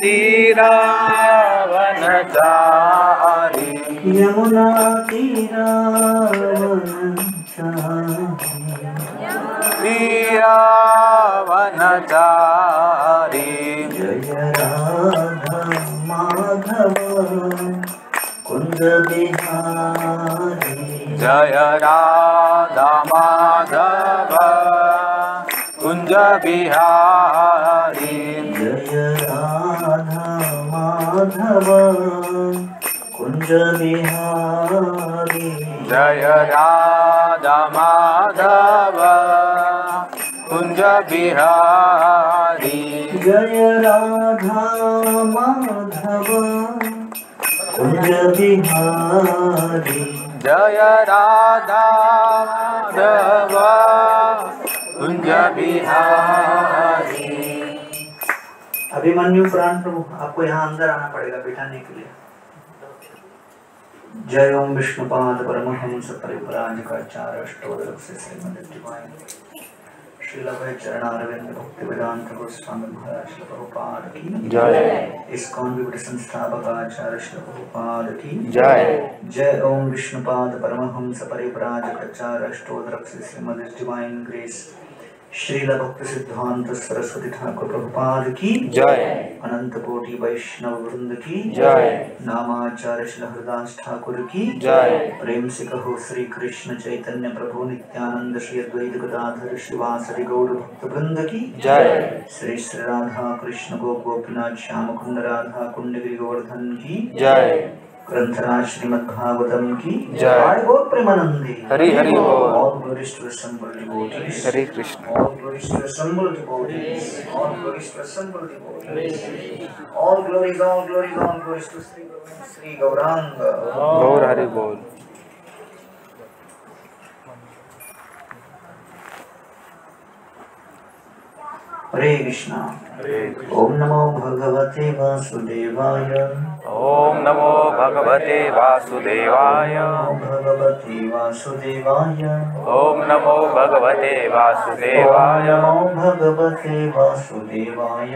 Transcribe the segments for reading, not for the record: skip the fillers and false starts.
तीरावनचारी यमुना तीरावनचारी जय राधा माधव कुंज बिहारी जय राधा माधव कुंज बिहारी जय राधा माधव कुंज बिहारी जय राधा माधव कुंज बिहारी जय राधा माधव कुंज बिहारी जय राधा माधव कुंज बिहारी। अभिमन्यु प्राण प्रभु, आपको यहाँ अंदर आना पड़ेगा बिठाने के लिए। जय ओम विष्णुपाद परमहंस परिव्राजकाचार्य अष्टोदक से श्रीमद् डिवाइन श्रील अभय चरणारविंद भक्ति वेदांत गोस्वामी महाराज श्रील प्रभुपाद की जय। इस्कॉन विभूति संस्थापक आचार्य श्रील प्रभुपाद की जय। जय ओम विष्णुपाद परमहंस परिव्राजकाचार्य अष्टोदक से श्रीमद् डिवाइन ग्रेस श्रील भक्ति सिद्धांत सरस्वती ठाकुर प्रभुपाद की जय। अनंत कोटि वैष्णव वृंद की जय। नामाचार्य श्री हरदास ठाकुर की जय। प्रेम से कहो श्री कृष्ण चैतन्य प्रभु नित्यानंद श्री अद्वैत गदाधर श्रीवासरि गौर भक्त वृंद की जय। श्री श्री राधा कृष्ण गोपीनाथ श्याम कुंड राधा कुंड गिरि गोवर्धन की जय। ग्रंथराज श्रीमद्भागवतम की जय। गौर प्रेमानंदी हरि हरि बोल। All glories to assembled devotees. Hare Krishna. All glories to assembled devotees. All glories to assembled devotees. All glories to Sri Gauranga. गौर हरि बोल। हरे कृष्णा। ओम नमो भगवते वासुदेवाय। ओम नमो भगवते वासुदेवाय। ओम भगवते वासुदेवाय। ओम नमो भगवते वासुदेवाय। ओम भगवते वासुदेवाय।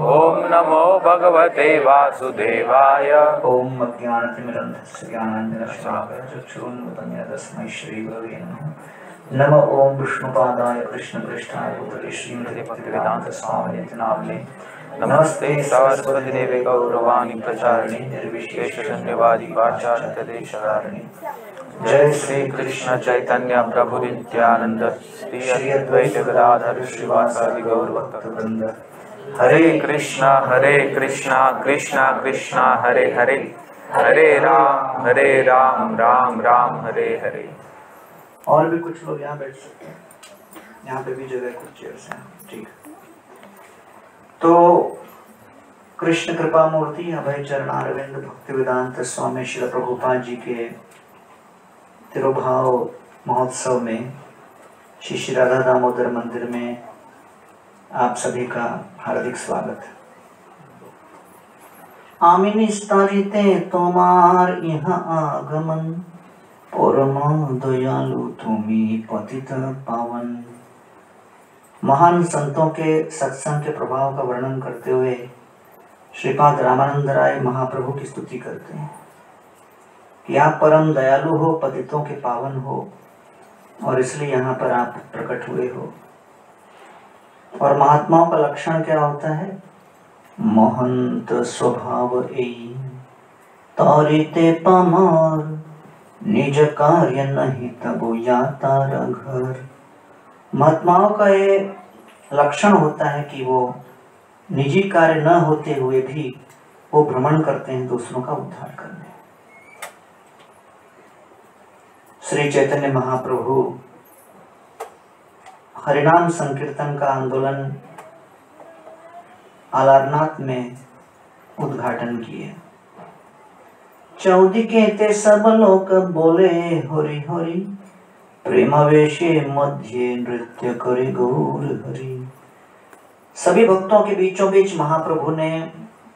ओम नमो भगवते वासुदेवाय। ओम अज्ञानतिमिरन्धस्य ज्ञानाञ्जनशलाकया चक्षुरुन्मिलितं तस्मै श्रीगुरवे नमः। नमो ओम विष्णुपादाय कृष्णप्रेष्ठाय भूतले श्रीमते भक्तिवेदांत स्वामिने नामने नमस्ते सरस्वती देवे गौरवाणी प्रचारिणे निर्विशेष शून्यवादी पाश्चात्य देशकारिणे। जय श्री कृष्ण चैतन्य प्रभु नित्यानंद श्री अद्वैत गदाधर श्रीवासादि गौर भक्तवृंद। हरे कृष्णा कृष्णा कृष्णा हरे हरे, हरे राम राम राम हरे हरे। और भी कुछ लोग यहाँ बैठ सकते हैं, यहाँ पे भी जगह कुछ चेयर्स हैं। ठीक, तो कृष्ण कृपा मूर्ति अभय चरणारविंद भक्ति वेदांत स्वामी श्री प्रभुपाद जी के तिरुभाव महोत्सव में श्री श्री राधा दामोदर मंदिर में आप सभी का हार्दिक स्वागत। आमिनी स्तरिते तोमार यहाँ आगमन, परम दयालु तुम्ही पतित पावन। महान संतों के सत्संग के प्रभाव का वर्णन करते हुए श्रीपाद रामानंद राय महाप्रभु की स्तुति करते हैं कि आप परम दयालु हो, पतितों के पावन हो, और इसलिए यहाँ पर आप प्रकट हुए हो। और महात्माओं का लक्षण क्या होता है? महंत स्वभाव एई तारिते पामार, निज कार्य नहीं तबो या तारा घर। महात्माओं का ये लक्षण होता है कि वो निजी कार्य न होते हुए भी वो भ्रमण करते हैं दूसरों का उद्धार करने। श्री चैतन्य महाप्रभु हरिनाम संकीर्तन का आंदोलन आलारनाथ में उद्घाटन किए। चौदिके ते सब लोग बोले हरि हरि, प्रेमावेशे मध्य नृत्य करे गौर हरि। सभी भक्तों के बीचों बीच महाप्रभु ने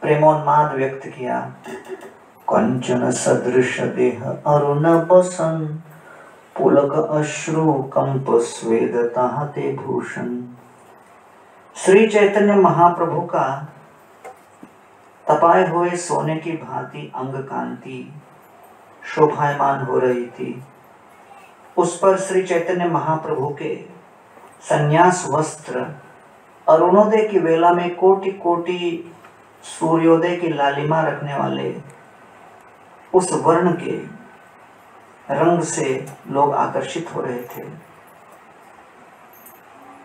प्रेमोन्माद व्यक्त किया। कंचन सदृश देह अरुण बसन, पुलक अश्रु कंप स्वेद ताहते भूषण। श्री चैतन्य महाप्रभु का तपाए हुए सोने की भांति अंग कांति शोभायमान हो रही थी। उस पर श्री चैतन्य महाप्रभु के संन्यास वस्त्र अरुणोदय की वेला में कोटि कोटि सूर्योदय की लालिमा रखने वाले उस वर्ण के रंग से लोग आकर्षित हो रहे थे।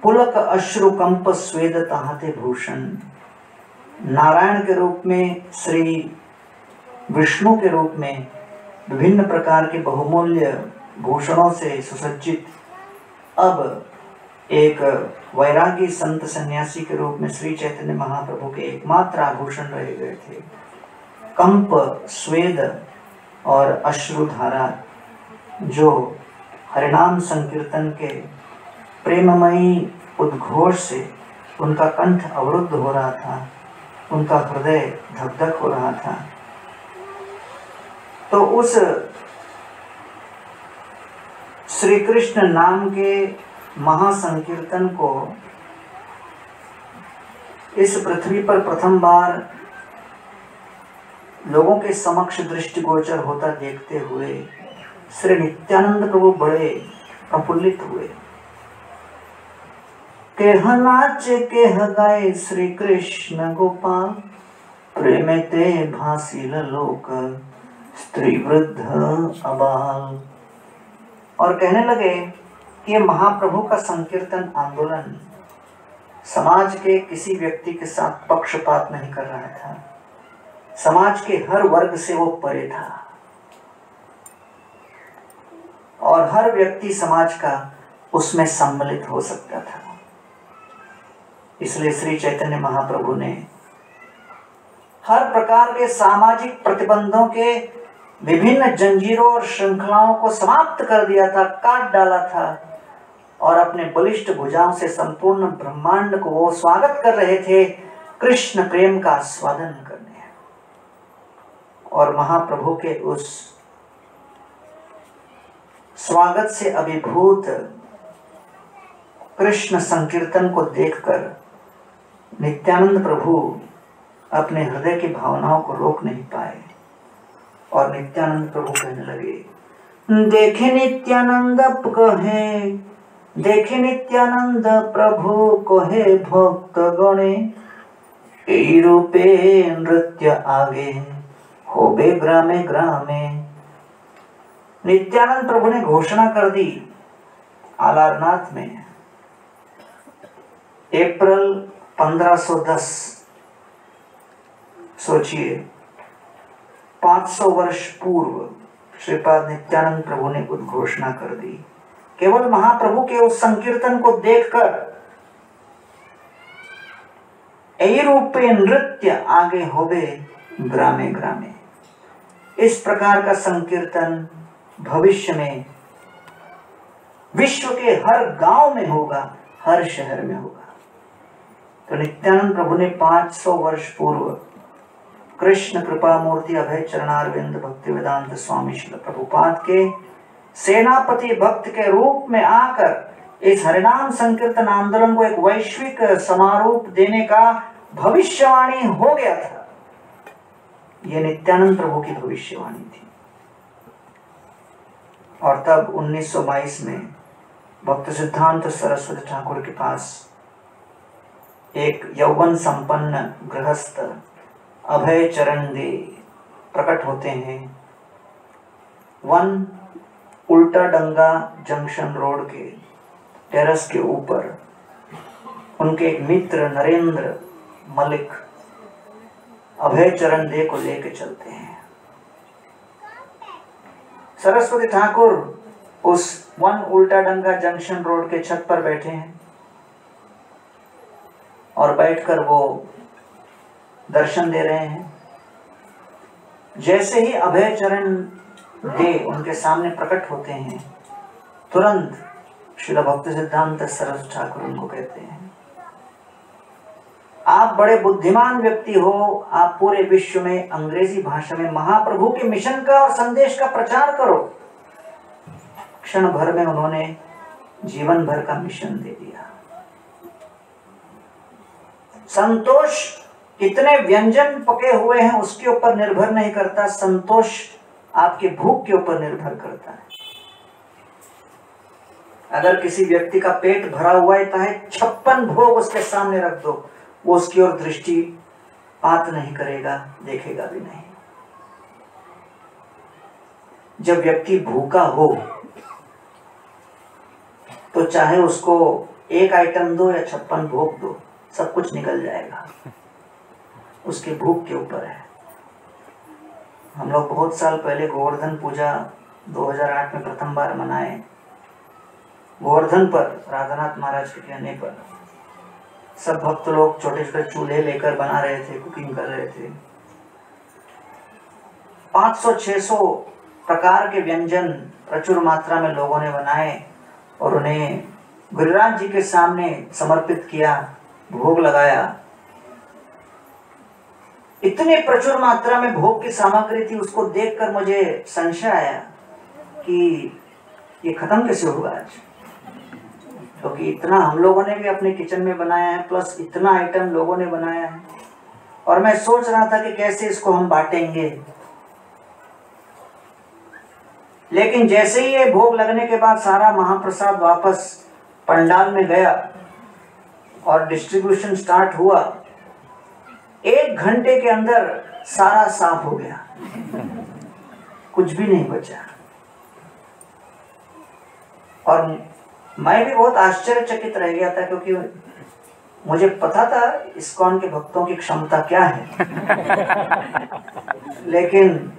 पुलक अश्रु कंप स्वेद तहाते भूषण, नारायण के रूप में, श्री विष्णु के रूप में विभिन्न प्रकार के बहुमूल्य भूषणों से सुसज्जित अब एक वैरागी संत सन्यासी के रूप में श्री चैतन्य महाप्रभु के एकमात्र आभूषण रह गए थे। कंप, स्वेद और अश्रुधारा जो हरिनाम संकीर्तन के प्रेममयी उद्घोष से उनका कंठ अवरुद्ध हो रहा था, उनका हृदय धक धक हो रहा था, तो उस श्री कृष्ण नाम के महासंकीर्तन को इस पृथ्वी पर प्रथम बार लोगों के समक्ष दृष्टिगोचर होता देखते हुए श्री नित्यानंद प्रभु बड़े प्रफुल्लित हुए। केह नाचे केह गाए श्री कृष्ण गोपाल, प्रेमे ते भासिल लोक स्त्री वृद्ध अबाल। और कहने लगे कि ये महाप्रभु का संकीर्तन आंदोलन समाज के किसी व्यक्ति के साथ पक्षपात नहीं कर रहा था, समाज के हर वर्ग से वो परे था और हर व्यक्ति समाज का उसमें सम्मिलित हो सकता था। इसलिए श्री चैतन्य महाप्रभु ने हर प्रकार के सामाजिक प्रतिबंधों के विभिन्न जंजीरों और श्रृंखलाओं को समाप्त कर दिया था, काट डाला था और अपने बलिष्ठ भुजाओं से संपूर्ण ब्रह्मांड को वो स्वागत कर रहे थे कृष्ण प्रेम का आस्वादन करने। और महाप्रभु के उस स्वागत से अभिभूत कृष्ण संकीर्तन को देखकर नित्यानंद प्रभु अपने हृदय की भावनाओं को रोक नहीं पाए और नित्यानंद प्रभु कहने लगे, देखे नित्यानंद कहे, देखे नित्यानंद प्रभु कहे भक्त गणे, ए रूपे नृत्य आगे होबे ग्रामे ग्रामे। नित्यानंद प्रभु ने घोषणा कर दी आलारनाथ में अप्रैल 1510, सोचिए 500 वर्ष पूर्व श्रीपाद नित्यानंद प्रभु ने उद्घोषणा कर दी। केवल महाप्रभु के उस संकीर्तन को देखकर ए रूपे नृत्य आगे होबे ग्रामे ग्रामे, इस प्रकार का संकीर्तन भविष्य में विश्व के हर गांव में होगा, हर शहर में होगा। तो नित्यानंद प्रभु ने 500 वर्ष पूर्व कृष्ण कृपा मूर्ति अभय चरणारविंद भक्ति वेदांत स्वामी श्रील प्रभुपाद के सेनापति भक्त के रूप में आकर इस हरिनाम संकीर्तन आंदोलन को एक वैश्विक समारूप देने का भविष्यवाणी हो गया था। यह नित्यानंद प्रभु की भविष्यवाणी थी। और तब 1922 में भक्त सिद्धांत सरस्वती ठाकुर के पास एक यौवन संपन्न गृहस्थ अभय चरण दे प्रकट होते हैं। वन उल्टा डंगा जंक्शन रोड के टेरेस के ऊपर उनके एक मित्र नरेंद्र मलिक अभय चरण दे को लेके चलते हैं। सरस्वती ठाकुर उस वन उल्टा डंगा जंक्शन रोड के छत पर बैठे हैं और बैठकर वो दर्शन दे रहे हैं। जैसे ही अभय चरण दे उनके सामने प्रकट होते हैं, तुरंत श्रील भक्ति सिद्धांत सरस्वती ठाकुर उनको कहते हैं, आप बड़े बुद्धिमान व्यक्ति हो, आप पूरे विश्व में अंग्रेजी भाषा में महाप्रभु के मिशन का और संदेश का प्रचार करो। क्षण भर में उन्होंने जीवन भर का मिशन दे दिया। संतोष कितने व्यंजन पके हुए हैं उसके ऊपर निर्भर नहीं करता, संतोष आपके भूख के ऊपर निर्भर करता है। अगर किसी व्यक्ति का पेट भरा हुआ है, चाहे 56 भोग उसके सामने रख दो, वो उसकी ओर दृष्टिपात नहीं करेगा, देखेगा भी नहीं। जब व्यक्ति भूखा हो तो चाहे उसको एक आइटम दो या 56 भोग दो, सब कुछ निकल जाएगा, उसके भूख के ऊपर है। हम लोग बहुत साल पहले गोवर्धन पूजा 2008 में प्रथम बार मनाए। गोवर्धन पर राधानाथ महाराज के कहने पर सब भक्त लोग छोटे छोटे चूल्हे लेकर बना रहे थे, कुकिंग कर रहे थे। 500-600 प्रकार के व्यंजन प्रचुर मात्रा में लोगों ने बनाए और उन्हें गिरिराज जी के सामने समर्पित किया, भोग लगाया। इतनी प्रचुर मात्रा में भोग की सामग्री थी, उसको देखकर मुझे संशय आया कि ये खत्म कैसे होगा आज, क्योंकि इतना हम लोगों ने भी अपने किचन में बनाया है, प्लस इतना आइटम लोगों ने बनाया है। और मैं सोच रहा था कि कैसे इसको हम बांटेंगे। लेकिन जैसे ही ये भोग लगने के बाद सारा महाप्रसाद वापस पंडाल में गया और डिस्ट्रीब्यूशन स्टार्ट हुआ, 1 घंटे के अंदर सारा साफ हो गया, कुछ भी नहीं बचा। और मैं भी बहुत आश्चर्यचकित रह गया था, क्योंकि मुझे पता था इस्कॉन के भक्तों की क्षमता क्या है। लेकिन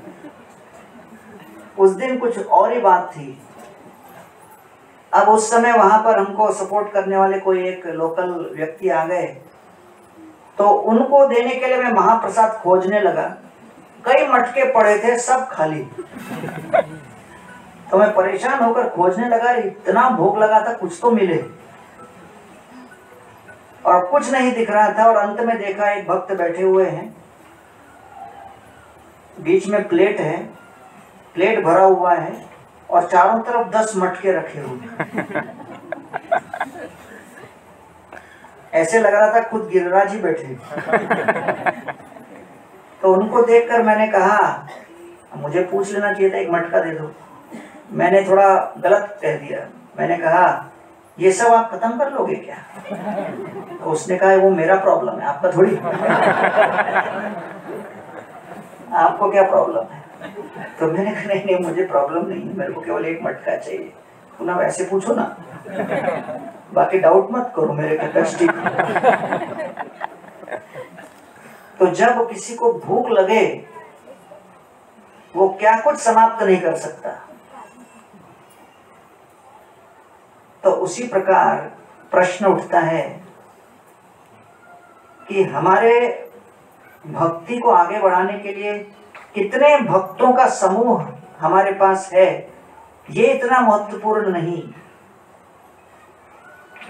उस दिन कुछ और ही बात थी। अब उस समय वहां पर हमको सपोर्ट करने वाले कोई एक लोकल व्यक्ति आ गए, तो उनको देने के लिए मैं महाप्रसाद खोजने लगा। कई मटके पड़े थे, सब खाली। तो मैं परेशान होकर खोजने लगा, इतना भोग लगा था, कुछ तो मिले, और कुछ नहीं दिख रहा था। और अंत में देखा एक भक्त बैठे हुए हैं, बीच में प्लेट है, प्लेट भरा हुआ है और चारों तरफ 10 मटके रखे हुए। ऐसे लग रहा था खुद गिरिराज ही बैठे। तो उनको देखकर मैंने कहा, मुझे पूछ लेना चाहिए था, एक मटका दे दो। मैंने थोड़ा गलत कह दिया, मैंने कहा ये सब आप खत्म कर लोगे क्या? तो उसने कहा वो मेरा प्रॉब्लम है, आपका थोड़ी। आपको क्या प्रॉब्लम है? तो मैंने कहा नहीं, मुझे प्रॉब्लम नहीं है, मेरे को केवल एक मटका चाहिए। तो ना वैसे पूछो ना, बाकी डाउट मत करो मेरे कैपेसिटी। तो जब किसी को भूख लगे, वो क्या कुछ समाप्त नहीं कर सकता। तो उसी प्रकार प्रश्न उठता है कि हमारे भक्ति को आगे बढ़ाने के लिए कितने भक्तों का समूह हमारे पास है, ये इतना महत्वपूर्ण नहीं।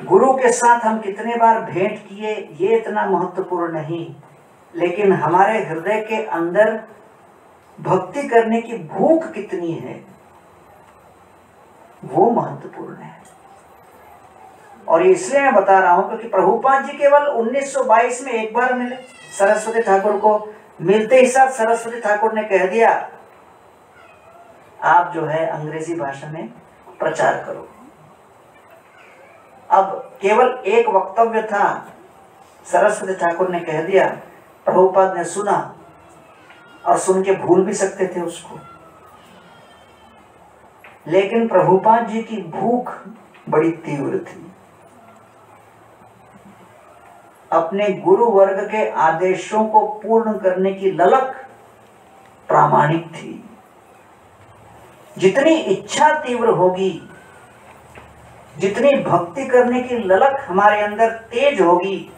गुरु के साथ हम कितने बार भेंट किए, ये इतना महत्वपूर्ण नहीं। लेकिन हमारे हृदय के अंदर भक्ति करने की भूख कितनी है, वो महत्वपूर्ण है। और इसलिए मैं बता रहा हूं क्योंकि प्रभुपाद जी केवल 1922 में एक बार मिले सरस्वती ठाकुर को। मिलते ही साथ सरस्वती ठाकुर ने कह दिया, आप जो है अंग्रेजी भाषा में प्रचार करो। अब केवल एक वक्तव्य था, सरस्वती ठाकुर ने कह दिया, प्रभुपाद ने सुना और सुन के भूल भी सकते थे उसको। लेकिन प्रभुपाद जी की भूख बड़ी तीव्र थी, अपने गुरु वर्ग के आदेशों को पूर्ण करने की ललक प्रामाणिक थी। जितनी इच्छा तीव्र होगी, जितनी भक्ति करने की ललक हमारे अंदर तेज होगी,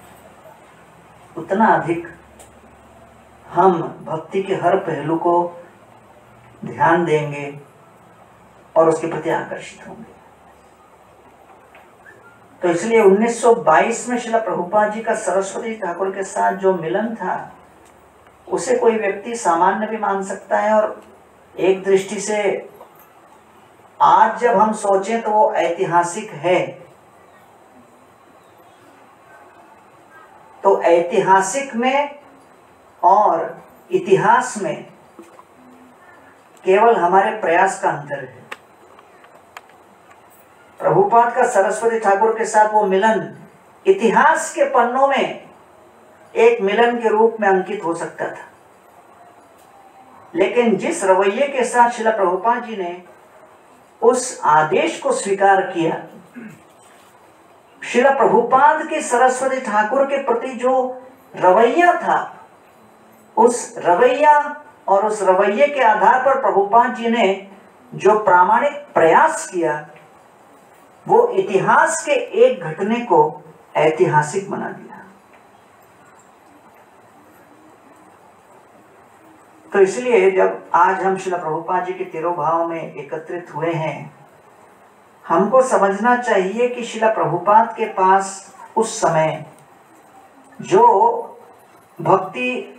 उतना अधिक हम भक्ति के हर पहलू को ध्यान देंगे और उसके प्रति आकर्षित होंगे। तो इसलिए 1922 में श्रील प्रभुपाद जी का सरस्वती ठाकुर के साथ जो मिलन था, उसे कोई व्यक्ति सामान्य भी मान सकता है। और एक दृष्टि से आज जब हम सोचें तो वो ऐतिहासिक है। तो ऐतिहासिक में और इतिहास में केवल हमारे प्रयास का अंतर है। प्रभुपाद का सरस्वती ठाकुर के साथ वो मिलन इतिहास के पन्नों में एक मिलन के रूप में अंकित हो सकता था, लेकिन जिस रवैये के साथ श्रील प्रभुपाद जी ने उस आदेश को स्वीकार किया, श्रील प्रभुपाद के सरस्वती ठाकुर के प्रति जो रवैया था, उस रवैया और उस रवैये के आधार पर प्रभुपाद जी ने जो प्रामाणिक प्रयास किया, वो इतिहास के एक घटने को ऐतिहासिक बना दिया। तो इसलिए जब आज हम श्रील प्रभुपाद जी के तिरोभाव में एकत्रित हुए हैं, हमको समझना चाहिए कि श्रील प्रभुपाद के पास उस समय जो भक्ति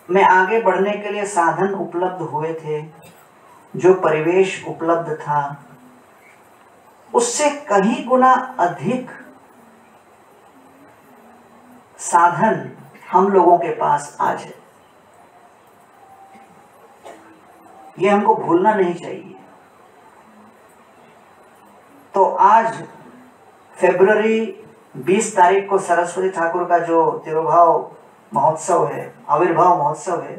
में आगे बढ़ने के लिए साधन उपलब्ध हुए थे, जो परिवेश उपलब्ध था, उससे कहीं गुना अधिक साधन हम लोगों के पास आज है। ये हमको भूलना नहीं चाहिए। तो आज फरवरी 20 तारीख को सरस्वती ठाकुर का जो तिरुभाव महोत्सव है, आविर्भाव महोत्सव है,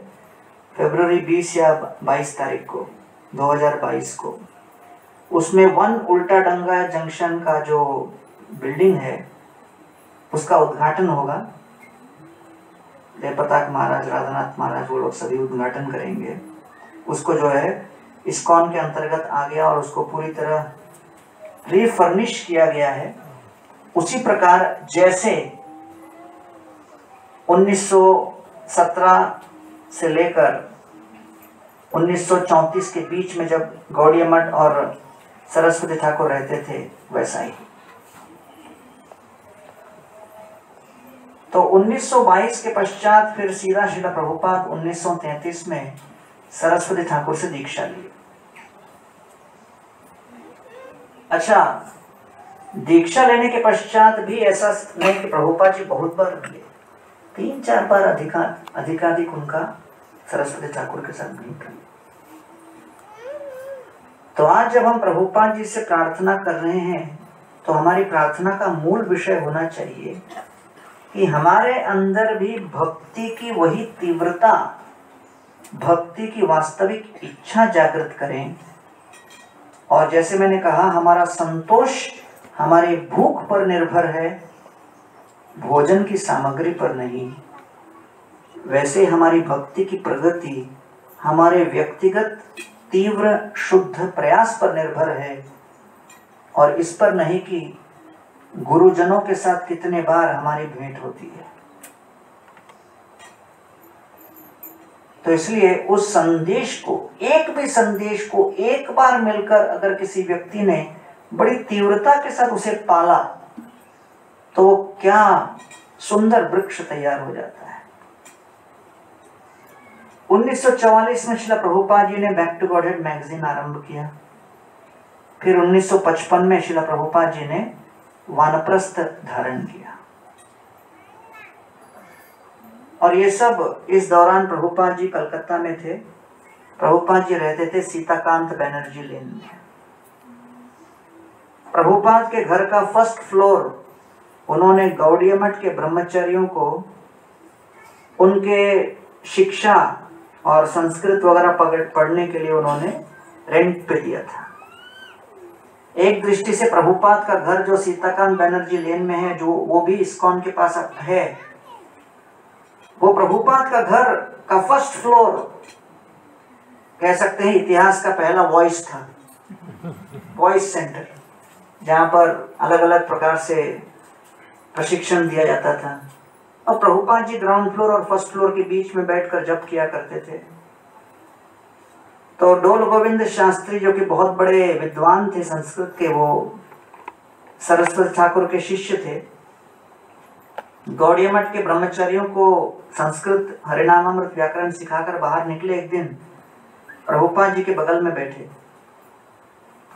फरवरी 20 या 22 तारीख को 2022 को, उसमें वन उल्टा डंगा जंक्शन का जो बिल्डिंग है उसका उद्घाटन होगा। जयप्रताप महाराज, राधानाथ महाराज, वो लोग सभी उद्घाटन करेंगे। उसको जो है इस्कॉन के अंतर्गत आ गया और उसको पूरी तरह रीफर्निश किया गया है। उसी प्रकार जैसे 1917 से लेकर 1934 के बीच में जब गौड़िया मठ और सरस्वती ठाकुर रहते थे, वैसा ही। तो 1922 के पश्चात फिर सीधा श्रील प्रभुपाद 1933 में सरस्वती ठाकुर से दीक्षा ली। अच्छा, दीक्षा लेने के पश्चात भी ऐसा नहीं कि प्रभुपाद जी बहुत बार मिले, 3-4 बार अधिकाधिक उनका सरस्वती ठाकुर के साथ भेंट हुई। तो आज जब हम प्रभुपाद जी से प्रार्थना कर रहे हैं, तो हमारी प्रार्थना का मूल विषय होना चाहिए कि हमारे अंदर भी भक्ति की वही तीव्रता, भक्ति की वास्तविक इच्छा जागृत करें। और जैसे मैंने कहा, हमारा संतोष हमारी भूख पर निर्भर है, भोजन की सामग्री पर नहीं। वैसे हमारी भक्ति की प्रगति हमारे व्यक्तिगत तीव्र शुद्ध प्रयास पर निर्भर है, और इस पर नहीं कि गुरुजनों के साथ कितने बार हमारी भेंट होती है। तो इसलिए उस संदेश को, एक भी संदेश को एक बार मिलकर अगर किसी व्यक्ति ने बड़ी तीव्रता के साथ उसे पाला, तो वो क्या सुंदर वृक्ष तैयार हो जाता है। 1944 में श्रील प्रभुपाद जी ने बैक टू गॉडहेड मैगजीन आरंभ किया। फिर 1955 में श्रील प्रभुपाद जी ने वानप्रस्थ धारण किया। और ये सब इस दौरान प्रभुपाद जी कलकत्ता में थे। प्रभुपाद जी रहते थे सीताकांत बैनर्जी लेन में। प्रभुपाद के घर का फर्स्ट फ्लोर उन्होंने गौड़िया मठ के ब्रह्मचारियों को उनके शिक्षा और संस्कृत वगैरह पढ़ने के लिए उन्होंने रेंट पे दिया था। एक दृष्टि से प्रभुपाद का घर जो सीताकांत बैनर्जी लेन में है, जो वो भी इस्कॉन के पास है, वो प्रभुपाद का घर का फर्स्ट फ्लोर कह सकते हैं इतिहास का पहला वॉइस था, वॉइस सेंटर, जहाँ पर अलग अलग प्रकार से प्रशिक्षण दिया जाता था। और प्रभुपाद जी ग्राउंड फ्लोर और फर्स्ट फ्लोर के बीच में बैठकर जप किया करते थे। तो डोल गोविंद शास्त्री जो कि बहुत बड़े विद्वान थे संस्कृत के, वो सरस्वती ठाकुर के शिष्य थे। गौड़िया मठ के ब्रह्मचारियों को संस्कृत हरिनामामृत व्याकरण सिखाकर बाहर निकले। एक दिन प्रभुपाद जी के बगल में बैठे।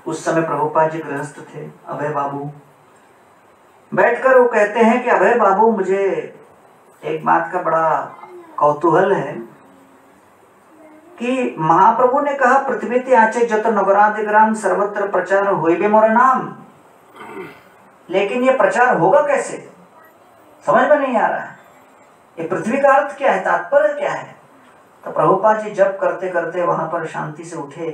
उस समय प्रभुपाद जी गृहस्थ थे, अभय बाबू। बैठकर वो कहते हैं कि अभय बाबू, मुझे एक बात का बड़ा कौतूहल है कि महाप्रभु ने कहा पृथ्वी ते आचे जत नगरादिग्राम सर्वत्र प्रचार होइबे मोर नाम, लेकिन ये प्रचार होगा कैसे, समझ में नहीं आ रहा है। ये पृथ्वी का अर्थ क्या है, तात्पर्य क्या है। तो प्रभुपाद जी जप करते करते वहां पर शांति से उठे,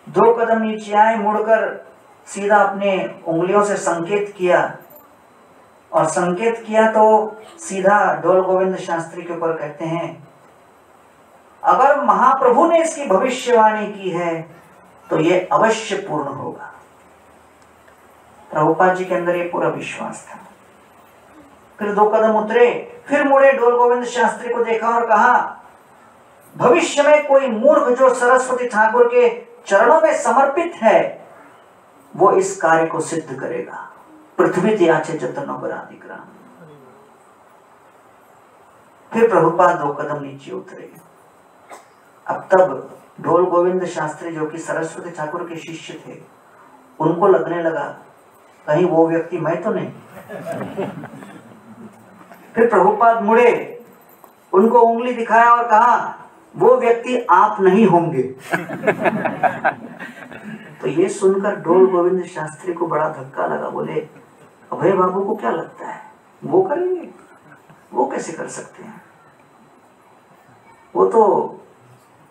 2 कदम नीचे आए, मुड़कर सीधा अपने उंगलियों से संकेत किया, और संकेत किया तो सीधा डोल गोविंद शास्त्री के ऊपर कहते हैं, अगर महाप्रभु ने इसकी भविष्यवाणी की है तो ये अवश्य पूर्ण होगा। प्रभुपाद जी के अंदर ये पूरा विश्वास था। फिर 2 कदम उतरे, फिर मुड़े, डोल गोविंद शास्त्री को देखा और कहा, भविष्य में कोई मूर्ख जो सरस्वती ठाकुर के चरणों में समर्पित है वो इस कार्य को सिद्ध करेगा। पृथ्वी त्याचे जतन ग्राम। फिर प्रभुपाद 2 कदम नीचे उतरे। अब तब डोल गोविंद शास्त्री जो कि सरस्वती ठाकुर के शिष्य थे, उनको लगने लगा कहीं वो व्यक्ति मैं तो नहीं। फिर प्रभुपाद मुड़े, उनको उंगली दिखाया और कहा, वो व्यक्ति आप नहीं होंगे। तो ये सुनकर डोल गोविंद शास्त्री को बड़ा धक्का लगा। बोले, अभय बाबू को क्या लगता है वो करेंगे, वो कैसे कर सकते हैं, वो तो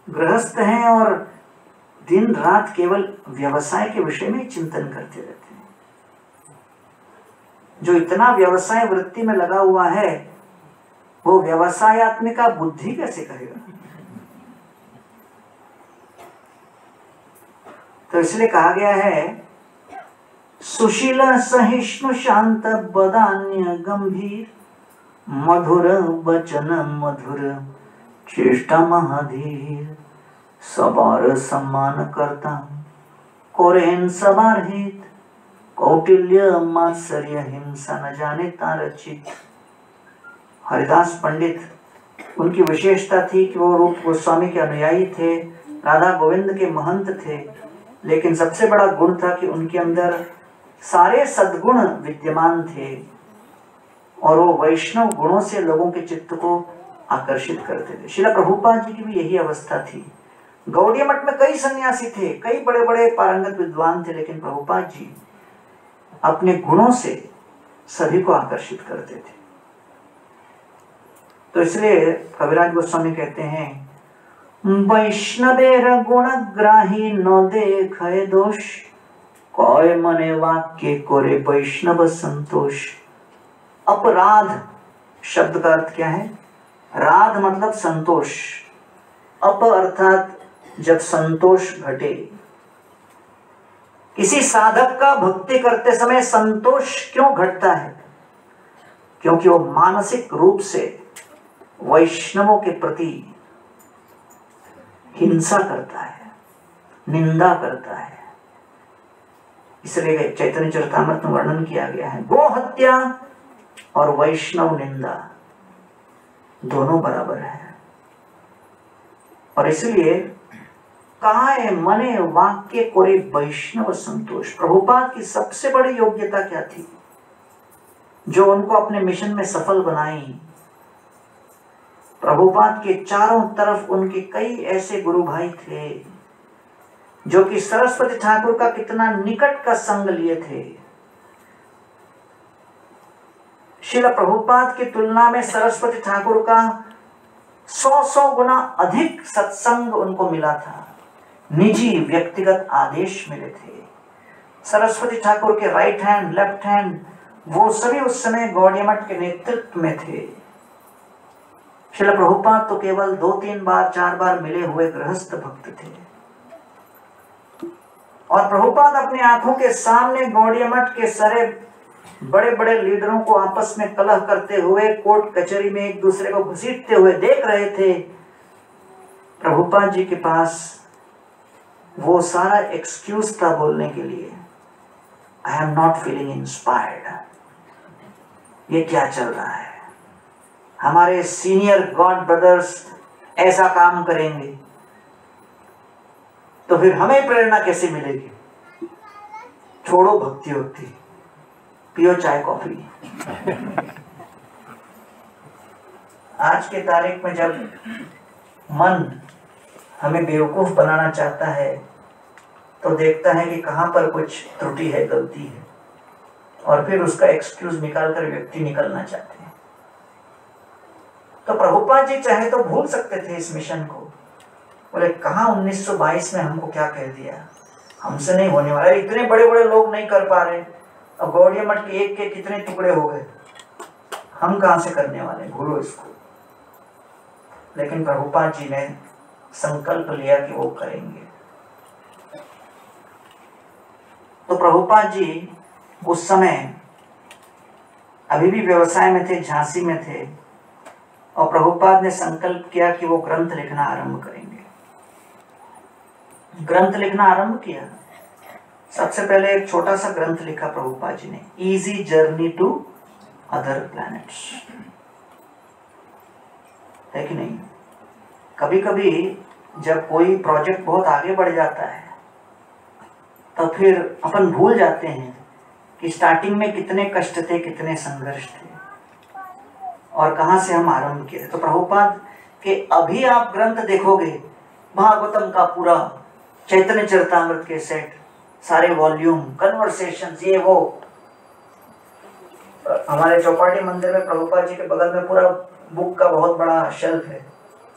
गृहस्थ हैं और दिन रात केवल व्यवसाय के विषय में चिंतन करते रहते हैं। जो इतना व्यवसाय वृत्ति में लगा हुआ है वो व्यवसायत्मिका बुद्धि कैसे करेगा। तो इसलिए कहा गया है, सुशील सहिष्णु शांत बदान्य गंभीर मधुर वचन मधुर चेष्टा महाधीर सबार सम्मान करता कोरेन सबार हित कौटिल्य मात्सर्य हिंसा न जाने तारचित। हरिदास पंडित उनकी विशेषता थी कि वो रूप गोस्वामी के अनुयायी थे, राधा गोविंद के महंत थे, लेकिन सबसे बड़ा गुण था कि उनके अंदर सारे सद्गुण विद्यमान थे और वो वैष्णव गुणों से लोगों के चित्त को आकर्षित करते थे। श्रील प्रभुपाद जी की भी यही अवस्था थी। गौड़िया मठ में कई सन्यासी थे, कई बड़े बड़े पारंगत विद्वान थे, लेकिन प्रभुपाद जी अपने गुणों से सभी को आकर्षित करते थे। तो इसलिए कविराज गोस्वामी कहते हैं, वैष्णवेर गुण ग्राही न देखे दोष कय मने वाक्य करे वैष्णव संतोष। अपराध शब्द का अर्थ क्या है, राध मतलब संतोष, अप अर्थात जब संतोष घटे। किसी साधक का भक्ति करते समय संतोष क्यों घटता है, क्योंकि वो मानसिक रूप से वैष्णवों के प्रति हिंसा करता है, निंदा करता है। इसलिए चैतन्य चरितामृत में वर्णन किया गया है, गो हत्या और वैष्णव निंदा दोनों बराबर है। और इसलिए काय मने वाक्य कोरे वैष्णव संतोष। प्रभुपाद की सबसे बड़ी योग्यता क्या थी जो उनको अपने मिशन में सफल बनाई। प्रभुपाद के चारों तरफ उनके कई ऐसे गुरु भाई थे जो कि सरस्वती ठाकुर का कितना निकट का संग लिए थे। श्रील प्रभुपाद की तुलना में सरस्वती ठाकुर का 100 गुना अधिक सत्संग उनको मिला था, निजी व्यक्तिगत आदेश मिले थे। सरस्वती ठाकुर के राइट हैंड, लेफ्ट हैंड, वो सभी उस समय गौड़िया मठ के नेतृत्व में थे। श्रील प्रभुपाद तो केवल 2-3 बार 4 बार मिले हुए गृहस्थ भक्त थे। और प्रभुपाद अपनी आंखों के सामने गौड़िया मठ के सारे बड़े बड़े लीडरों को आपस में कलह करते हुए, कोर्ट कचहरी में एक दूसरे को घसीटते हुए देख रहे थे। प्रभुपाद जी के पास वो सारा एक्सक्यूज था बोलने के लिए, I am not feeling inspired. ये क्या चल रहा है, हमारे सीनियर गॉड ब्रदर्स ऐसा काम करेंगे तो फिर हमें प्रेरणा कैसे मिलेगी। छोड़ो भक्ति भक्ति, पियो चाय कॉफी। आज के तारीख में जब मन हमें बेवकूफ़ बनाना चाहता है तो देखता है कि कहाँ पर कुछ त्रुटि है, गलती है, और फिर उसका एक्सक्यूज निकाल कर व्यक्ति निकलना चाहते हैं। तो प्रभुपाद जी चाहे तो भूल सकते थे इस मिशन को, बोले कहाँ 1922 में हमको क्या कह दिया, हमसे नहीं होने वाला, इतने बड़े बड़े लोग नहीं कर पा रहे, अब गौड़िया मठ के एक के कितने टुकड़े हो गए, हम कहाँ से करने वाले, भूलो इसको। लेकिन प्रभुपाद जी ने संकल्प लिया कि वो करेंगे। तो प्रभुपाद जी उस समय अभी भी व्यवसाय में थे, झांसी में थे, और प्रभुपाद ने संकल्प किया कि वो ग्रंथ लिखना आरंभ करेंगे। ग्रंथ लिखना आरंभ किया। सबसे पहले एक छोटा सा ग्रंथ लिखा प्रभुपाद जी ने, easy journey to other planets, है कि नहीं। कभी कभी जब कोई प्रोजेक्ट बहुत आगे बढ़ जाता है तो फिर अपन भूल जाते हैं कि स्टार्टिंग में कितने कष्ट थे, कितने संघर्ष थे, और कहाँ से हम आरंभ किए। तो प्रभुपाद के अभी आप ग्रंथ देखोगे, भागवतम का पूरा, चैतन्य चरितामृत के सेट, सारे वॉल्यूम, कन्वर्सेशंस, ये वो। हमारे चौपाटी मंदिर में प्रभुपाद जी के बगल में पूरा बुक का बहुत बड़ा शेल्फ है,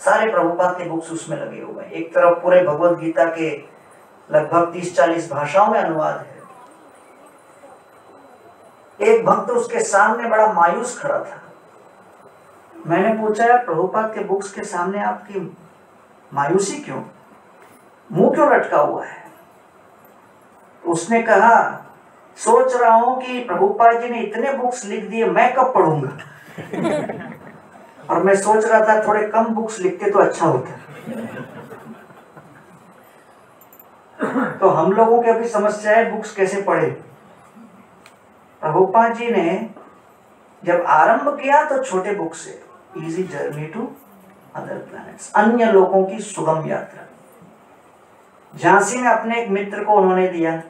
सारे प्रभुपाद के बुक्स उसमें लगे हुए हैं। एक तरफ पूरे भगवत गीता के लगभग 30-40 भाषाओं में अनुवाद है। एक भक्त उसके सामने बड़ा मायूस खड़ा था। मैंने पूछा, यार प्रभुपाद के बुक्स के सामने आपकी मायूसी क्यों, मुंह क्यों लटका हुआ है? उसने कहा, सोच रहा हूं कि प्रभुपाद जी ने इतने बुक्स लिख दिए, मैं कब पढ़ूंगा। और मैं सोच रहा था थोड़े कम बुक्स लिखते तो अच्छा होता। तो हम लोगों की अभी समस्या है बुक्स कैसे पढ़े। प्रभुपाद जी ने जब आरंभ किया तो छोटे बुक से, easy journey to other planets, अन्य लोगों की सुगम यात्रा। झांसी में अपने एक मित्र को उन्होंने दिया।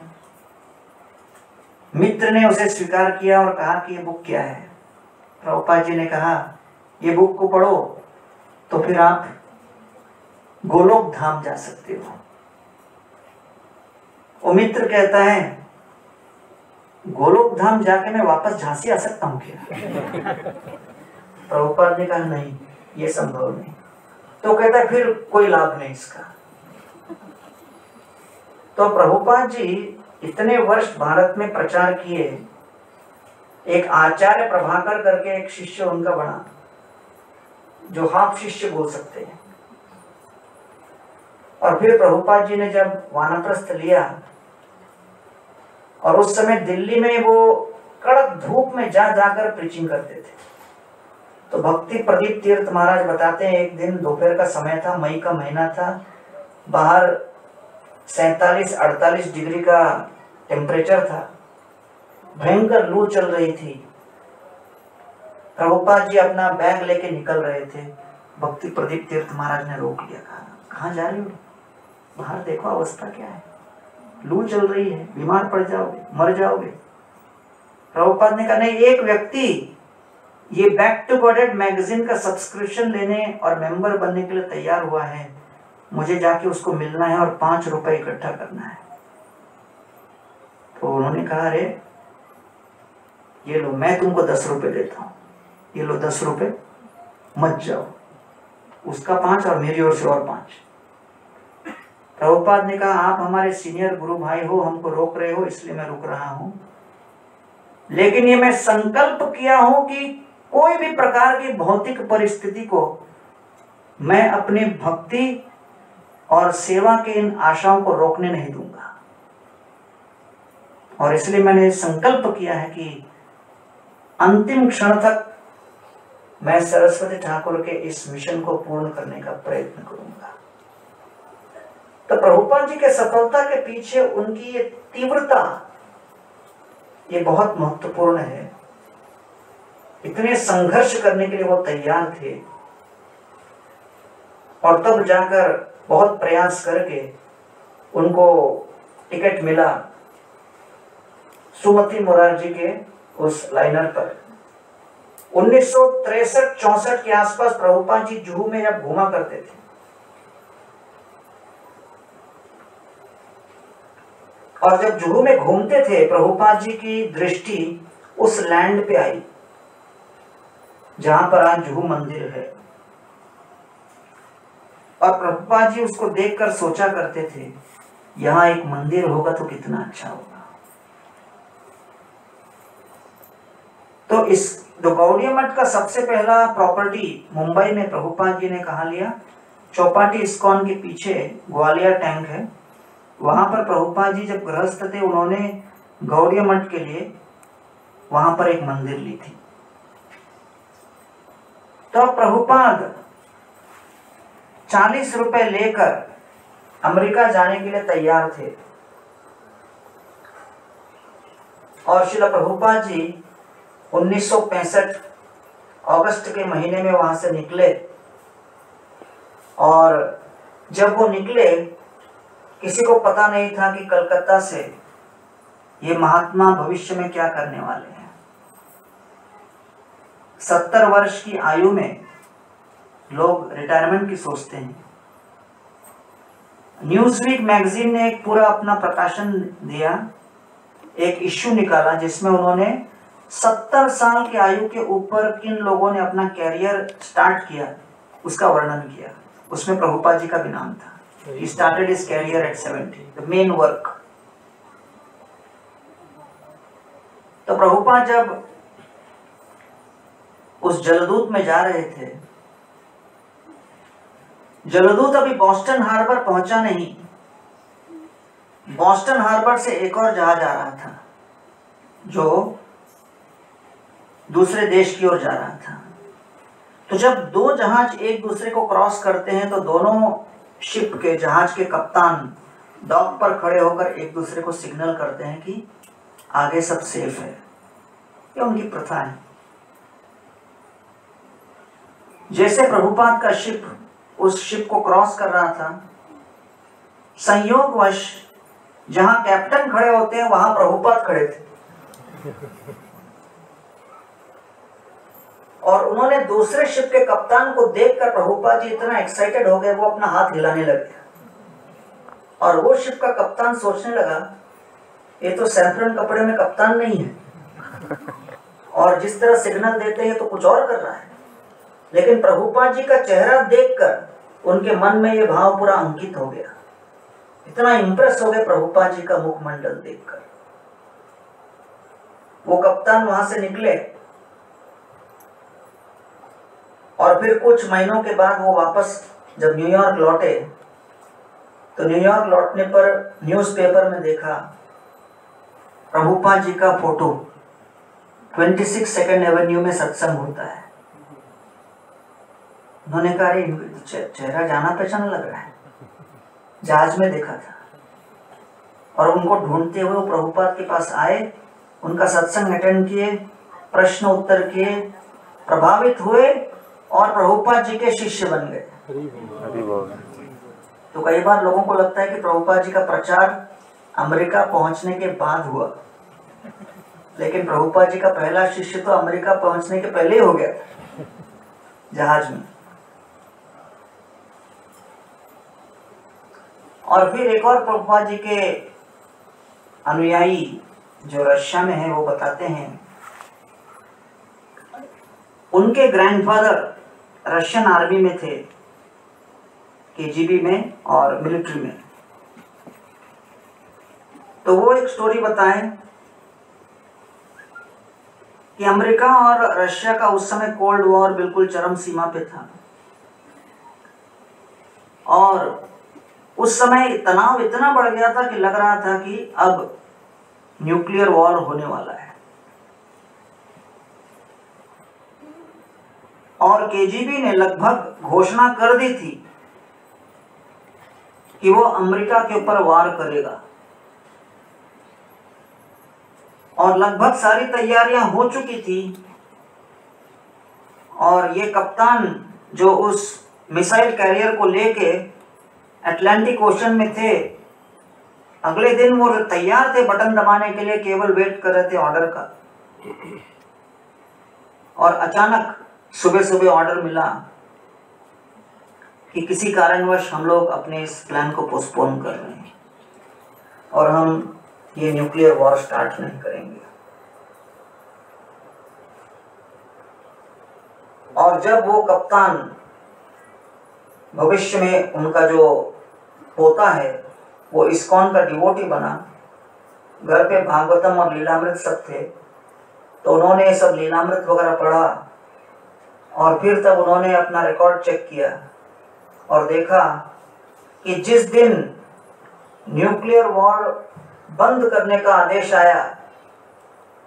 मित्र ने उसे स्वीकार किया और कहा कि ये बुक क्या है। प्रभुपाद जी ने कहा, ये बुक को पढ़ो तो फिर आप गोलोक धाम जा सकते हो। वो मित्र कहता है, गोलोक धाम जाके मैं वापस झांसी आ सकता हूं क्या? प्रभुपाद ने कहा, नहीं, ये संभव नहीं। तो कहता फिर कोई लाभ नहीं इसका। तो प्रभुपाद जी इतने वर्ष भारत में प्रचार किए। एक आचार्य प्रभाकर करके एक शिष्य उनका बना, जो हाफ शिष्य बोल सकते हैं। और फिर प्रभुपाद जी ने जब वानप्रस्थ लिया, और उस समय दिल्ली में वो कड़क धूप में जा जाकर प्रीचिंग करते थे। तो भक्ति प्रदीप तीर्थ महाराज बताते हैं, एक दिन दोपहर का समय था, मई का महीना था, बाहर 47-48 डिग्री का टेम्परेचर था, भयंकर लू चल रही थी। प्रभुपाद जी अपना बैग लेके निकल रहे थे। भक्ति प्रदीप तीर्थ महाराज ने रोक लिया, कहा, कहाँ जा रही हो? बाहर देखो अवस्था क्या है, लू चल रही है, बीमार पड़ जाओगे, मर जाओगे। प्रभुपाद ने कहा, नहीं, एक व्यक्ति ये बैक टू गॉडेड मैगजीन का सब्सक्रिप्शन लेने और मेंबर बनने के लिए तैयार हुआ है, मुझे जाके उसको मिलना है और 5 रुपए इकट्ठा करना है। तो उन्होंने कहा, अरे ये लो, मैं तुमको 10 रुपए देता हूँ, ये लो 10 रुपए, मत जाओ। उसका 5 और मेरी ओर से और 5। प्रभुपाद ने कहा, आप हमारे सीनियर गुरु भाई हो, हमको रोक रहे हो, इसलिए मैं रुक रहा हूं, लेकिन ये मैं संकल्प किया हूं कि कोई भी प्रकार की भौतिक परिस्थिति को मैं अपनी भक्ति और सेवा के इन आशाओं को रोकने नहीं दूंगा। और इसलिए मैंने संकल्प किया है कि अंतिम क्षण तक मैं सरस्वती ठाकुर के इस मिशन को पूर्ण करने का प्रयत्न करूंगा। तो प्रभुपाद जी के सफलता के पीछे उनकी ये तीव्रता, ये बहुत महत्वपूर्ण है। इतने संघर्ष करने के लिए वो तैयार थे, और तब जाकर बहुत प्रयास करके उनको टिकट मिला सुमति मोरारजी के उस लाइनर पर। 1963-64 के आसपास प्रभुपाद जी जुहू में जब घूमा करते थे, और जब जुहू में घूमते थे प्रभुपाद जी की दृष्टि उस लैंड पे आई जहां पर आज जुहू मंदिर है, और प्रभुपाद जी उसको देखकर सोचा करते थे यहाँ एक मंदिर होगा तो कितना अच्छा होगा। तो इस गौड़िया मठ का सबसे पहला प्रॉपर्टी मुंबई में प्रभुपाद जी ने कहा लिया, चौपाटी इस्कॉन के पीछे ग्वालियर टैंक है, वहां पर प्रभुपाद जी जब गृहस्थ थे उन्होंने गौड़िया मठ के लिए वहां पर एक मंदिर ली थी। तो प्रभुपाद 40 रुपए लेकर अमेरिका जाने के लिए तैयार थे, और श्रील प्रभुपाद जी 1965 अगस्त के महीने में वहां से निकले, और जब वो निकले किसी को पता नहीं था कि कलकत्ता से ये महात्मा भविष्य में क्या करने वाले हैं। 70 वर्ष की आयु में लोग रिटायरमेंट की सोचते हैं। न्यूज़वीक मैगजीन ने एक पूरा अपना प्रकाशन दिया, एक इश्यू निकाला जिसमें उन्होंने 70 साल की आयु के ऊपर किन लोगों ने अपना कैरियर स्टार्ट किया उसका वर्णन किया। उसमें प्रभुपाद जी का भी नाम था। He started his career at 70, the main work. तो प्रभुपाद जब उस जलदूत में जा रहे थे, जलदूत अभी बॉस्टन हार्बर पहुंचा नहीं, बॉस्टन हार्बर से एक और जहाज आ रहा था जो दूसरे देश की ओर जा रहा था। तो जब दो जहाज एक दूसरे को क्रॉस करते हैं तो दोनों शिप के जहाज के कप्तान डॉक पर खड़े होकर एक दूसरे को सिग्नल करते हैं कि आगे सब सेफ है। ये उनकी प्रथा है। जैसे प्रभुपाद का शिप उस शिप को क्रॉस कर रहा था, संयोगवश जहां कैप्टन खड़े होते हैं वहां प्रभुपाद खड़े थे, और उन्होंने दूसरे शिप के कप्तान को देखकर प्रभुपाद जी इतना एक्साइटेड हो गए वो अपना हाथ हिलाने लगे, और वो शिप का कप्तान सोचने लगा ये तो सैफरन कपड़े में कप्तान नहीं है, और जिस तरह सिग्नल देते हैं तो कुछ और कर रहा है। लेकिन प्रभुपाद जी का चेहरा देखकर उनके मन में ये भाव पूरा अंकित हो गया, इतना इंप्रेस हो गए प्रभुपाद जी का मुखमंडल देखकर। वो कप्तान वहां से निकले, और फिर कुछ महीनों के बाद वो वापस जब न्यूयॉर्क लौटे तो न्यूयॉर्क लौटने पर न्यूज़पेपर में देखा प्रभुपाद जी का फोटो 26 सेकंड एवेन्यू में सत्संग होता है। उन्होंने कहा अरे चेहरा जाना पहचाना लग रहा है, जहाज में देखा था। और उनको ढूंढते हुए वो प्रभुपाद के पास आए, उनका सत्संग अटेंड किए, प्रश्न उत्तर किए, प्रभावित हुए और प्रभुपाद जी के शिष्य बन गए। तो कई बार लोगों को लगता है कि प्रभुपाद जी का प्रचार अमेरिका पहुंचने के बाद हुआ, लेकिन प्रभुपाद जी का पहला शिष्य तो अमेरिका पहुंचने के पहले ही हो गया था, जहाज में। और फिर एक और प्रभुपाद जी के अनुयायी जो रशिया में है वो बताते हैं उनके ग्रैंडफादर रशियन आर्मी में थे, केजीबी में और मिलिट्री में। तो वो एक स्टोरी बताएं कि अमेरिका और रशिया का उस समय कोल्ड वॉर बिल्कुल चरम सीमा पे था, और उस समय तनाव इतना बढ़ गया था कि लग रहा था कि अब न्यूक्लियर वॉर होने वाला है। और केजीबी ने लगभग घोषणा कर दी थी कि वो अमेरिका के ऊपर वार करेगा, और लगभग सारी तैयारियां हो चुकी थी। और ये कप्तान जो उस मिसाइल कैरियर को लेके अटलांटिक ओशन में थे, अगले दिन वो तैयार थे बटन दबाने के लिए, केवल वेट कर रहे थे ऑर्डर का। और अचानक सुबह सुबह ऑर्डर मिला कि किसी कारणवश हम लोग अपने इस प्लान को पोस्टपोन कर रहे हैं और हम ये न्यूक्लियर वॉर स्टार्ट नहीं करेंगे। और जब वो कप्तान भविष्य में उनका जो पोता है वो इस्कॉन का डिवोटी बना, घर पे भागवतम और लीलामृत सब थे, तो उन्होंने ये सब लीलामृत वगैरह पढ़ा और फिर तब उन्होंने अपना रिकॉर्ड चेक किया और देखा कि जिस दिन न्यूक्लियर वॉर बंद करने का आदेश आया,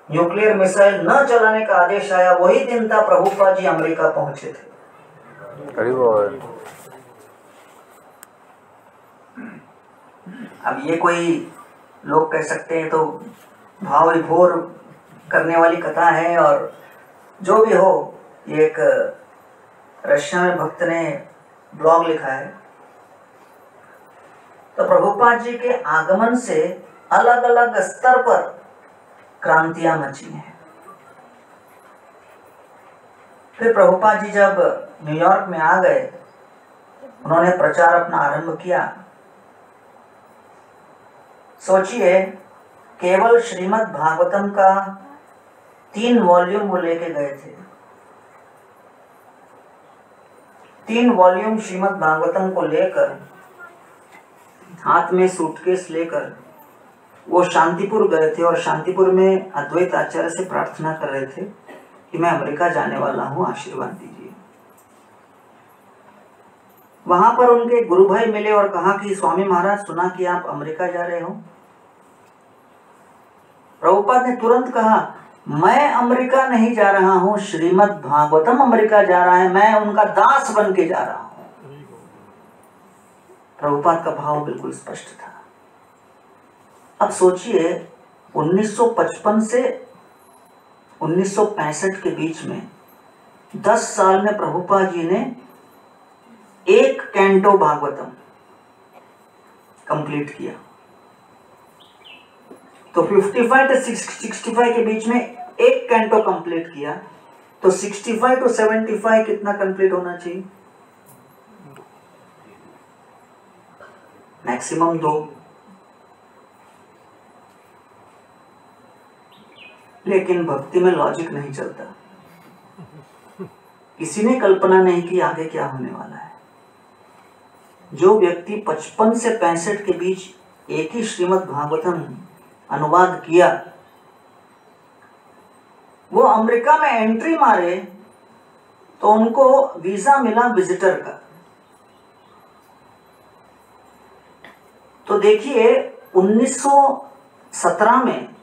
न्यूक्लियर मिसाइल न चलाने का आदेश आया, वही दिन था प्रभुपाद जी अमेरिका पहुंचे थे। अब ये कोई लोग कह सकते हैं तो भाव विभोर करने वाली कथा है, और जो भी हो, ये एक रशिया में भक्त ने ब्लॉग लिखा है। तो प्रभुपाद जी के आगमन से अलग अलग स्तर पर क्रांतियां मची हैं। फिर प्रभुपाद जी जब न्यूयॉर्क में आ गए, उन्होंने प्रचार अपना आरंभ किया। सोचिए, केवल श्रीमद् भागवतम का 3 वॉल्यूम वो लेके गए थे। 3 वॉल्यूम श्रीमद् भागवतम को लेकर, हाथ में सूटकेस लेकर वो शांतिपुर गए थे और शांतिपुर में अद्वैत आचार्य से प्रार्थना कर रहे थे कि मैं अमेरिका जाने वाला हूँ, आशीर्वाद दीजिए। वहां पर उनके गुरु भाई मिले और कहा कि स्वामी महाराज, सुना कि आप अमेरिका जा रहे हो। प्रभुपाद ने तुरंत कहा, मैं अमेरिका नहीं जा रहा हूं, श्रीमद् भागवतम अमेरिका जा रहा है, मैं उनका दास बन के जा रहा हूं। प्रभुपाद का भाव बिल्कुल स्पष्ट था। अब सोचिए, 1955 से 1965 के बीच में 10 साल में प्रभुपाद जी ने 1 कैंटो भागवतम कंप्लीट किया। तो 55 से 65 के बीच में 1 कैंटो कंप्लीट किया, तो 65 to 75 कितना कंप्लीट होना चाहिए? मैक्सिमम 2। लेकिन भक्ति में लॉजिक नहीं चलता। किसी ने कल्पना नहीं की आगे क्या होने वाला है। जो व्यक्ति 55 से 65 के बीच एक ही श्रीमद् भागवतम अनुवाद किया, वो अमेरिका में एंट्री मारे तो उनको वीजा मिला विजिटर का। तो देखिए, 1917 में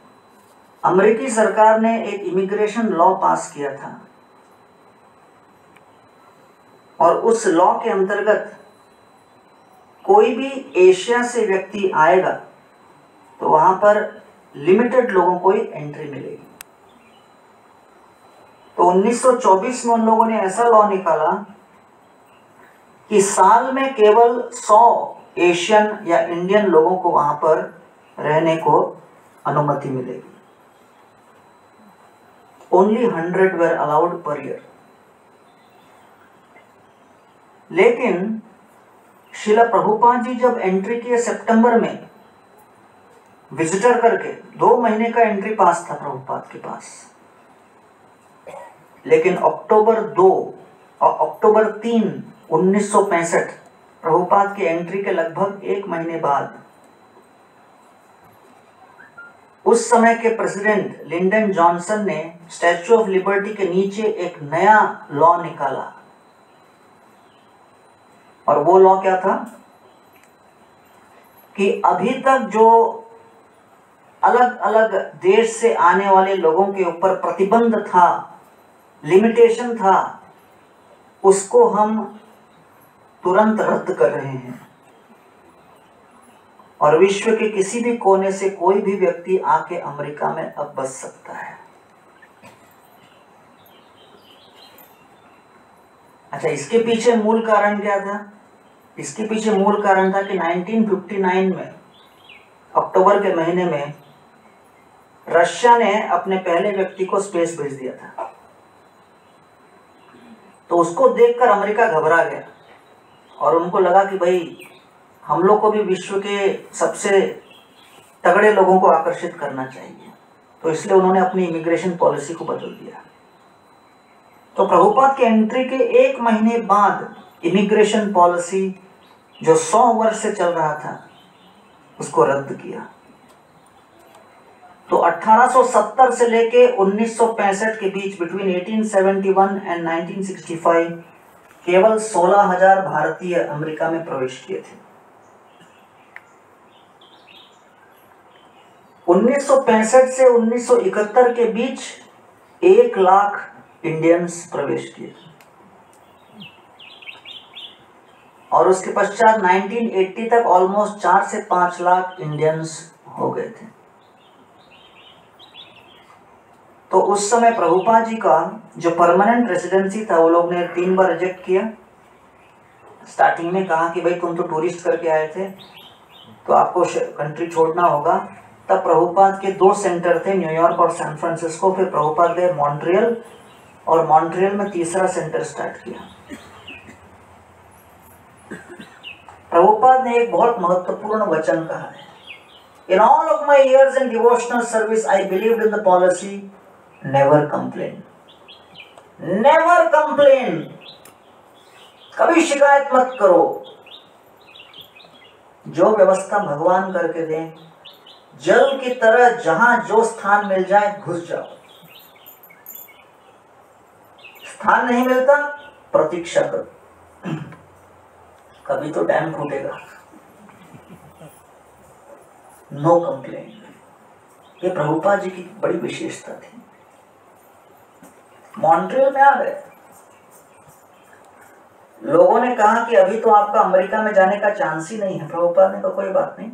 अमेरिकी सरकार ने एक इमिग्रेशन लॉ पास किया था और उस लॉ के अंतर्गत कोई भी एशिया से व्यक्ति आएगा तो वहां पर लिमिटेड लोगों को ही एंट्री मिलेगी। तो 1924 में उन लोगों ने ऐसा लॉ निकाला कि साल में केवल 100 एशियन या इंडियन लोगों को वहां पर रहने को अनुमति मिलेगी। Only 100 were allowed per year। लेकिन श्रीला प्रभुपाद जी जब एंट्री किए सितंबर में विजिटर करके, 2 महीने का एंट्री पास था प्रभुपाद के पास, लेकिन अक्टूबर 2 और अक्टूबर 3, 1965 प्रभुपाद की एंट्री के लगभग 1 महीने बाद उस समय के प्रेसिडेंट लिंडन जॉनसन ने स्टैच्यू ऑफ लिबर्टी के नीचे एक नया लॉ निकाला। और वो लॉ क्या था कि अभी तक जो अलग अलग देश से आने वाले लोगों के ऊपर प्रतिबंध था, लिमिटेशन था, उसको हम तुरंत रद्द कर रहे हैं और विश्व के किसी भी कोने से कोई भी व्यक्ति आके अमेरिका में अब बस सकता है। अच्छा, इसके पीछे मूल कारण क्या था? इसके पीछे मूल कारण था कि 1959 में अक्टूबर के महीने में रशिया ने अपने पहले व्यक्ति को स्पेस भेज दिया था। तो उसको देखकर अमेरिका घबरा गया और उनको लगा कि भाई हम लोग को भी विश्व के सबसे तगड़े लोगों को आकर्षित करना चाहिए, तो इसलिए उन्होंने अपनी इमिग्रेशन पॉलिसी को बदल दिया। तो प्रभुपाद के एंट्री के 1 महीने बाद इमिग्रेशन पॉलिसी जो 100 वर्ष से चल रहा था उसको रद्द किया। तो 1870 से लेके 1965 के बीच, बिटवीन 1871 एंड 1965, केवल 16,000 भारतीय अमेरिका में प्रवेश किए थे। 1965 से 1971 के बीच 1 लाख इंडियंस प्रवेश किए और उसके पश्चात 1980 तक ऑलमोस्ट 4 से 5 लाख इंडियंस हो गए थे। तो उस समय प्रभुपाद जी का जो परमानेंट रेसिडेंसी था वो लोग ने 3 बार रिजेक्ट किया। स्टार्टिंग में कहा कि भाई तुम तो टूरिस्ट करके आए थे तो आपको कंट्री छोड़ना होगा। तब प्रभुपाद के 2 सेंटर थे, न्यूयॉर्क और सैन फ्रांसिस्को। फिर प्रभुपाद गए मॉन्ट्रियल और मॉन्ट्रियल में तीसरा सेंटर स्टार्ट किया। प्रभुपाद ने एक बहुत महत्वपूर्ण वचन कहा है, In all of my years in devotional service, I believed in the policy, never complain. Never complain. कभी शिकायत मत करो। जो व्यवस्था भगवान करके दें, जल की तरह जहां जो स्थान मिल जाए घुस जाओ। स्थान नहीं मिलता, प्रतीक्षा करो, कभी तो डैम फूटेगा। No complain. ये प्रभुपाद जी की बड़ी विशेषता थी। मॉन्ट्रियल में आ गए, लोगों ने कहा कि अभी तो आपका अमेरिका में जाने का चांस ही नहीं है। प्रभुपाद ने कहा कोई बात नहीं,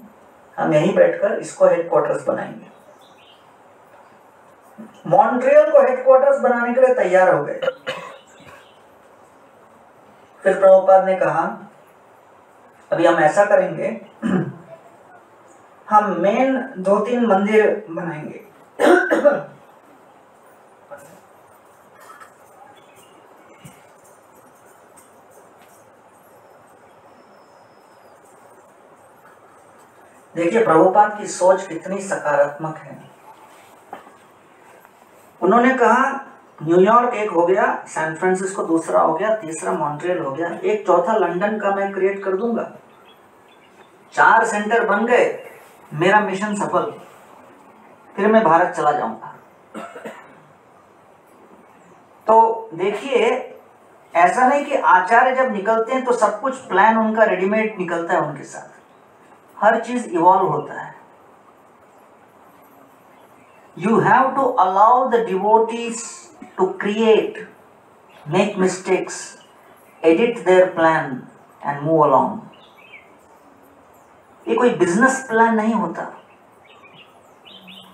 हम यहीं बैठकर इसको हेडक्वार्टर्स बनाएंगे। मॉन्ट्रियल को हेडक्वार्टर्स बनाने के लिए तैयार हो गए। फिर प्रभुपाद ने कहा अभी हम ऐसा करेंगे, हम मेन 2-3 मंदिर बनाएंगे। देखिए प्रभुपाद की सोच कितनी सकारात्मक है। उन्होंने कहा न्यूयॉर्क एक हो गया, सैन फ्रांसिस्को दूसरा हो गया, तीसरा मॉन्ट्रियल हो गया, एक चौथा लंदन का मैं क्रिएट कर दूंगा। 4 सेंटर बन गए, मेरा मिशन सफल। फिर मैं भारत चला जाऊंगा। तो देखिए ऐसा नहीं कि आचार्य जब निकलते हैं तो सब कुछ प्लान उनका रेडीमेड निकलता है उनके साथ। हर चीज इवॉल्व होता है। You have to allow the devotees to create, make mistakes, edit their plan and move along. ये कोई बिजनेस प्लान नहीं होता।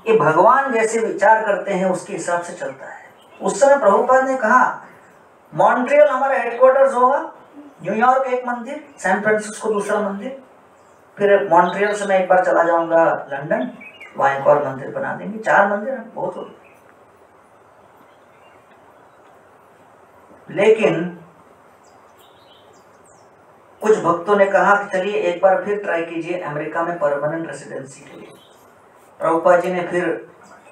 ये भगवान जैसे विचार करते हैं उसके हिसाब से चलता है। उस समय प्रभुपाद ने कहा मॉन्ट्रियल हमारा हेडक्वार्टर्स होगा, न्यूयॉर्क एक मंदिर, सैन फ्रांसिस्को दूसरा मंदिर, फिर मॉन्ट्रियल से मैं एक बार चला जाऊंगा लंदन, वहां एक और मंदिर बना देंगे। 4 मंदिर बहुत हो गए। लेकिन कुछ भक्तों ने कहा कि चलिए एक बार फिर ट्राई कीजिए अमेरिका में परमानेंट रेसिडेंसी के लिए। प्रभुपाद जी ने फिर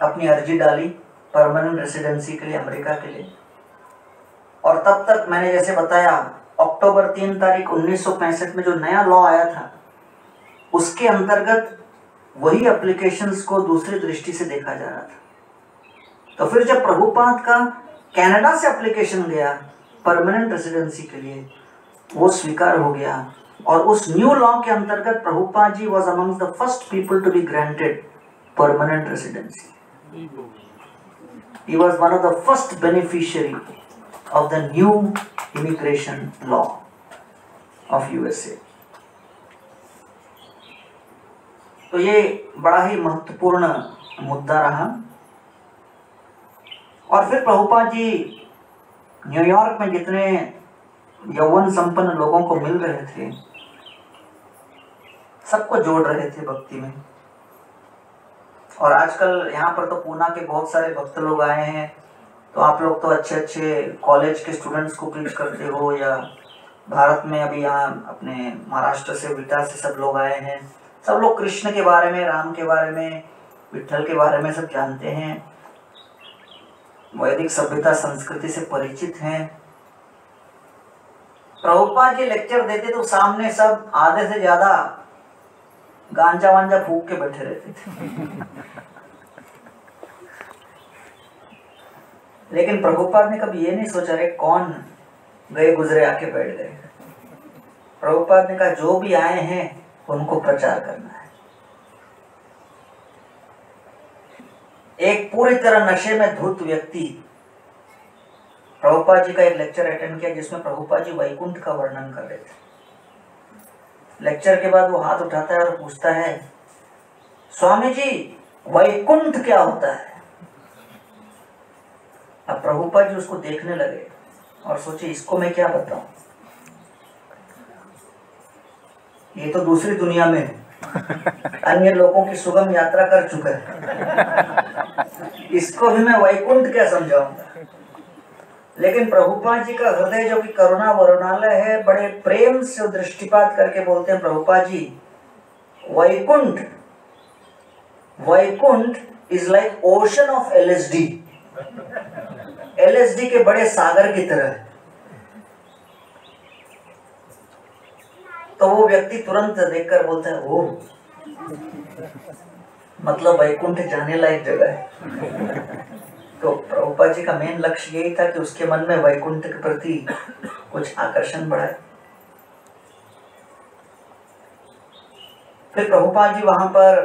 अपनी अर्जी डाली परमानेंट रेसिडेंसी के लिए अमेरिका के लिए। और तब तक मैंने जैसे बताया अक्टूबर 3 तारीख 1965 में जो नया लॉ आया था उसके अंतर्गत वही एप्लीकेशंस को दूसरी दृष्टि से देखा जा रहा था। तो फिर जब प्रभुपाद का कनाडा से एप्लीकेशन गया परमानेंट रेसिडेंसी के लिए, वो स्वीकार हो गया और उस न्यू लॉ के अंतर्गत Prabhupad ji was among the first people to be granted permanent residency. He was one of the first beneficiary of the new immigration law of USA. तो ये बड़ा ही महत्वपूर्ण मुद्दा रहा। और फिर प्रभुपाद जी न्यूयॉर्क में जितने यौवन संपन्न लोगों को मिल रहे थे सबको जोड़ रहे थे भक्ति में। और आजकल यहाँ पर तो पूना के बहुत सारे भक्त लोग आए हैं तो आप लोग तो अच्छे अच्छे कॉलेज के स्टूडेंट्स को प्रीच करते हो, या भारत में अभी यहाँ अपने महाराष्ट्र से विटा से सब लोग आए हैं, सब लोग कृष्ण के बारे में, राम के बारे में, विट्ठल के बारे में सब जानते हैं, वैदिक सभ्यता संस्कृति से परिचित हैं। प्रभुपाद जी लेक्चर देते तो सामने सब आधे से ज्यादा गांजा वांजा फूक के बैठे रहते थे। लेकिन प्रभुपाद ने कभी ये नहीं सोचा रे कौन गए गुजरे आके बैठ गए। प्रभुपाद ने कहा जो भी आए हैं उनको प्रचार करना है। एक पूरी तरह नशे में धुत व्यक्ति प्रभुपाद जी का एक लेक्चर अटेंड किया जिसमें प्रभुपाद जी वैकुंठ का वर्णन कर रहे थे। लेक्चर के बाद वो हाथ उठाता है और पूछता है, स्वामी जी वैकुंठ क्या होता है? अब प्रभुपाद जी उसको देखने लगे और सोचे इसको मैं क्या बताऊं, ये तो दूसरी दुनिया में अन्य लोगों की सुगम यात्रा कर चुका है, इसको भी मैं वैकुंठ क्या समझाऊंगा। लेकिन प्रभुपाद जी का हृदय जो कि करुणा वरुणालय है, बड़े प्रेम से दृष्टिपात करके बोलते हैं, Prabhupad ji Vaikuntha, Vaikuntha is like ocean of LSD, LSD के बड़े सागर की तरह है। तो वो व्यक्ति तुरंत देखकर बोलता है ओ, मतलब वैकुंठ जाने लायक जगह है। तो प्रभुपाद जी का मेन लक्ष्य यही था कि उसके मन में वैकुंठ के प्रति कुछ आकर्षण बढ़ाए। फिर प्रभुपाद जी वहां पर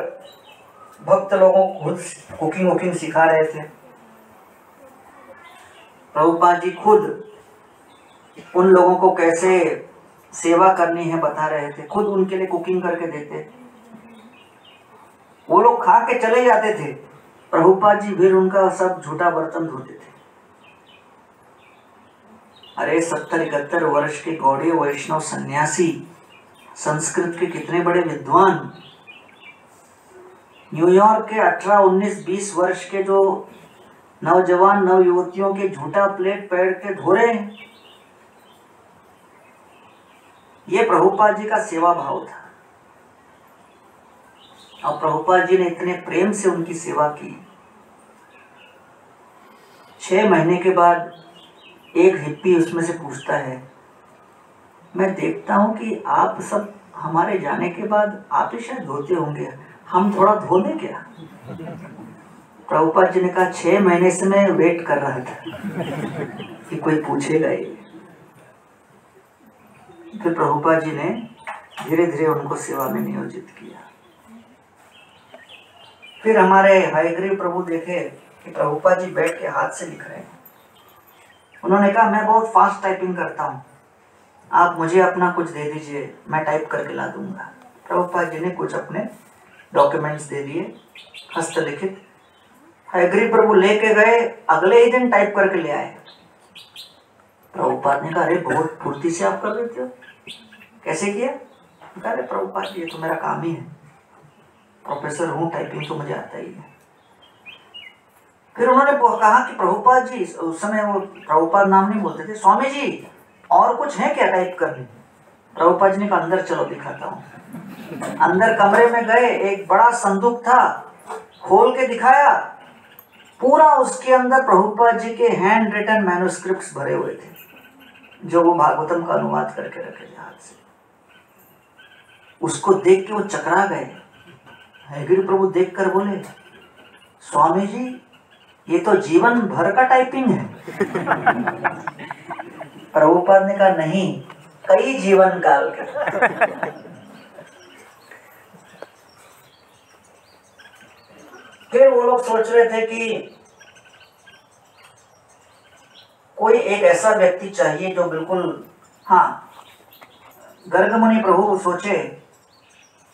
भक्त लोगों को खुद कुकिंग वुकिंग सिखा रहे थे। प्रभुपाद जी खुद उन लोगों को कैसे सेवा करनी है बता रहे थे, खुद उनके लिए कुकिंग करके देते। वो लोग खा के चले जाते थे, प्रभुपाद जी फिर उनका सब झूठा बर्तन धोते थे। अरे 70-71 वर्ष के गौड़ीय वैष्णव सन्यासी, संस्कृत के कितने बड़े विद्वान, न्यूयॉर्क के 18, 19, 20 वर्ष के जो नौजवान नव युवतियों के झूठा प्लेट पैर के धो रहे हैं। ये प्रभुपाद जी का सेवा भाव था और प्रभुपाद जी ने इतने प्रेम से उनकी सेवा की। 6 महीने के बाद एक हिप्पी उसमें से पूछता है, मैं देखता हूं कि आप सब हमारे जाने के बाद आप ही शायद धोते होंगे, हम थोड़ा धो लें क्या? प्रभुपाद जी ने कहा 6 महीने से मैं वेट कर रहा था कि कोई पूछेगा ये। फिर प्रभुपाद जी ने धीरे धीरे उनको सेवा में नियोजित किया। फिर हमारे हयग्रीव प्रभु देखे कि प्रभुपाद जी बैठ के हाथ से लिख रहे हैं। उन्होंने कहा मैं बहुत फास्ट टाइपिंग करता हूँ, आप मुझे अपना कुछ दे दीजिए, मैं टाइप करके ला दूंगा। प्रभुपाद जी ने कुछ अपने डॉक्यूमेंट्स दे दिए हस्तलिखित। हयग्रीव प्रभु लेके गए, अगले ही दिन टाइप करके ले आए। प्रभुपाद ने कहा अरे बहुत फुर्ती से आप कर लेते हो, कैसे किया? कहा अरे प्रभुपाद जी ये तो मेरा काम ही है, प्रोफेसर हूँ, टाइपिंग तो मुझे आता ही है। फिर उन्होंने कहा कि प्रभुपाद जी, उस समय वो प्रभुपाद नाम नहीं बोलते थे, स्वामी जी और कुछ है क्या टाइप करने? प्रभुपाद जी ने कहा अंदर चलो दिखाता हूँ। अंदर कमरे में गए, एक बड़ा संदूक था, खोल के दिखाया, पूरा उसके अंदर प्रभुपाद जी के हैंड रिटन मैन्युस्क्रिप्ट्स भरे हुए थे, जो वो भागवतम का अनुवाद करके रखे थे हाथ से। उसको देख के वो चकरा गए। हयग्रीव प्रभु देखकर बोले, स्वामी जी ये तो जीवन भर का टाइपिंग है। प्रभुपाद ने कहा नहीं, कई जीवन काल का। फिर वो लोग सोच रहे थे कि कोई एक ऐसा व्यक्ति चाहिए जो बिल्कुल, हाँ, गर्गमुनि प्रभु सोचे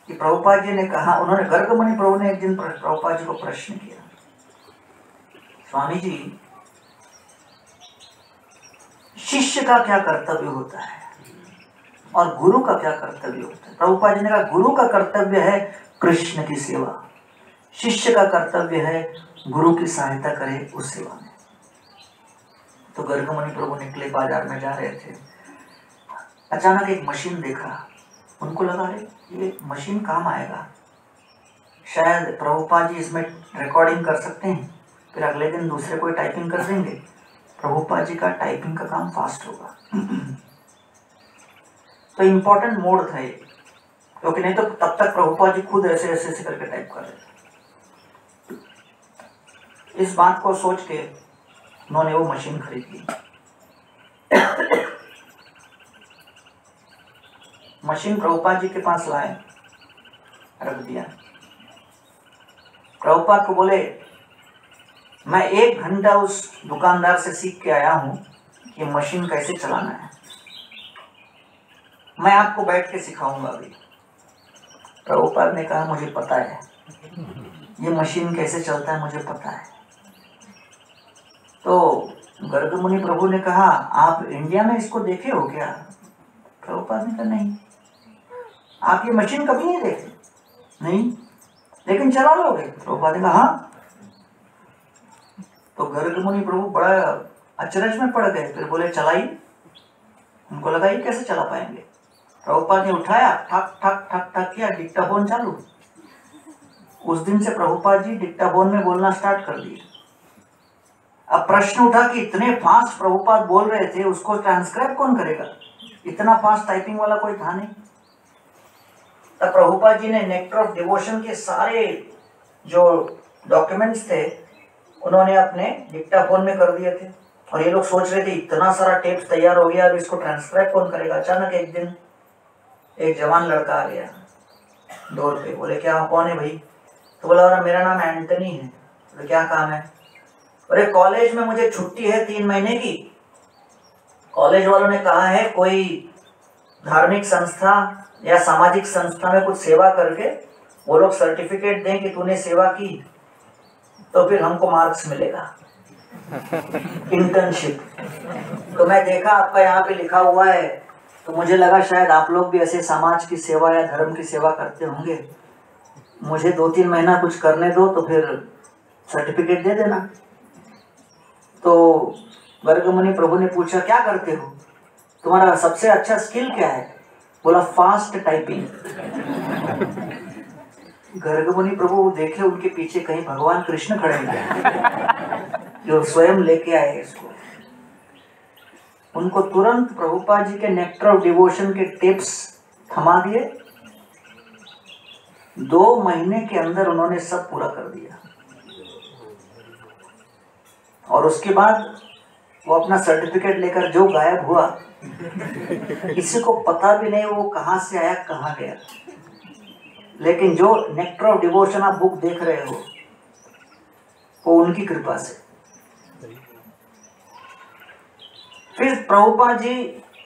कि प्रभुपाद जी ने कहा, उन्होंने, गर्गमुनि प्रभु ने एक दिन प्रभुपाद जी को प्रश्न किया, स्वामी जी शिष्य का क्या कर्तव्य होता है और गुरु का क्या कर्तव्य होता है? प्रभुपाद जी ने कहा गुरु का कर्तव्य है कृष्ण की सेवा, शिष्य का कर्तव्य है गुरु की सहायता करे उस सेवा में। तो गर्गमुनि प्रभु निकले, बाजार में जा रहे थे। अचानक एक मशीन देखा, उनको लगा अरे ये मशीन काम आएगा, शायद प्रभुपाद जी इसमें रिकॉर्डिंग कर सकते हैं, फिर अगले दिन दूसरे कोई टाइपिंग कर देंगे, प्रभुपाद जी का टाइपिंग का काम फास्ट होगा। तो इम्पोर्टेंट मोड था ये, क्योंकि नहीं तो तब तक प्रभुपाद जी खुद ऐसे ऐसे ऐसे करके टाइप कर रहे थे। इस बात को सोच के उन्होंने वो मशीन खरीद ली। मशीन प्रभुपाद जी के पास लाए, रख दिया। प्रभुपाद को बोले मैं 1 घंटा उस दुकानदार से सीख के आया हूं कि मशीन कैसे चलाना है, मैं आपको बैठ के सिखाऊंगा अभी। प्रभुपाद ने कहा मुझे पता है ये मशीन कैसे चलता है, मुझे पता है। तो गर्गमुनि प्रभु ने कहा आप इंडिया में इसको देखे हो क्या? प्रभुपाद ने कहा नहीं। आप ये मशीन कभी नहीं देखे? नहीं। लेकिन चला लोगे? प्रभुपाद ने कहा हाँ। तो गर्गमुनि प्रभु बड़ा अचरज में पड़ गए, फिर बोले चलाइए। उनको लगा ये कैसे चला पाएंगे। प्रभुपाद ने उठाया, ठक ठक ठक ठक किया, डिक्टाफोन चालू। उस दिन से प्रभुपाद जी डिक्टाफोन में बोलना स्टार्ट कर दिए। अब प्रश्न उठा कि इतने फास्ट प्रभुपाद बोल रहे थे, उसको ट्रांसक्राइब कौन करेगा? इतना फास्ट टाइपिंग वाला कोई था नहीं। तब प्रभुपाद जी ने नेक्टर ऑफ डिवोशन के सारे जो डॉक्यूमेंट्स थे उन्होंने अपने डिक्टाफोन में कर दिए थे, और ये लोग सोच रहे थे इतना सारा टेप्स तैयार हो गया, अब इसको ट्रांसक्राइब कौन करेगा। अचानक एक दिन एक जवान लड़का आ गया दौड़ पे, बोले क्या कौन है भाई? तो बोला मेरा नाम एंटनी है। बोले क्या काम है? अरे कॉलेज में मुझे छुट्टी है 3 महीने की, कॉलेज वालों ने कहा है कोई धार्मिक संस्था या सामाजिक संस्था में कुछ सेवा करके वो लोग सर्टिफिकेट दें कि तूने सेवा की, तो फिर हमको मार्क्स मिलेगा, इंटर्नशिप। तो मैं देखा आपका यहाँ पे लिखा हुआ है, तो मुझे लगा शायद आप लोग भी ऐसे समाज की सेवा या धर्म की सेवा करते होंगे, मुझे 2-3 महीना कुछ करने दो तो फिर सर्टिफिकेट दे देना। तो गर्गमुनि प्रभु ने पूछा क्या करते हो, तुम्हारा सबसे अच्छा स्किल क्या है? बोला फास्ट टाइपिंग। गर्गमुनि प्रभु देखे उनके पीछे कहीं भगवान कृष्ण खड़े हैं जो स्वयं लेके आए इसको। उनको तुरंत प्रभुपाद जी के नेक्टर ऑफ डिवोशन के टिप्स थमा दिए। 2 महीने के अंदर उन्होंने सब पूरा कर दिया, और उसके बाद वो अपना सर्टिफिकेट लेकर जो गायब हुआ, किसी को पता भी नहीं वो कहां से आया कहां गया। लेकिन जो नेक्टर ऑफ डिवोशन आप बुक देख रहे हो वो उनकी कृपा से। फिर प्रभुपाद जी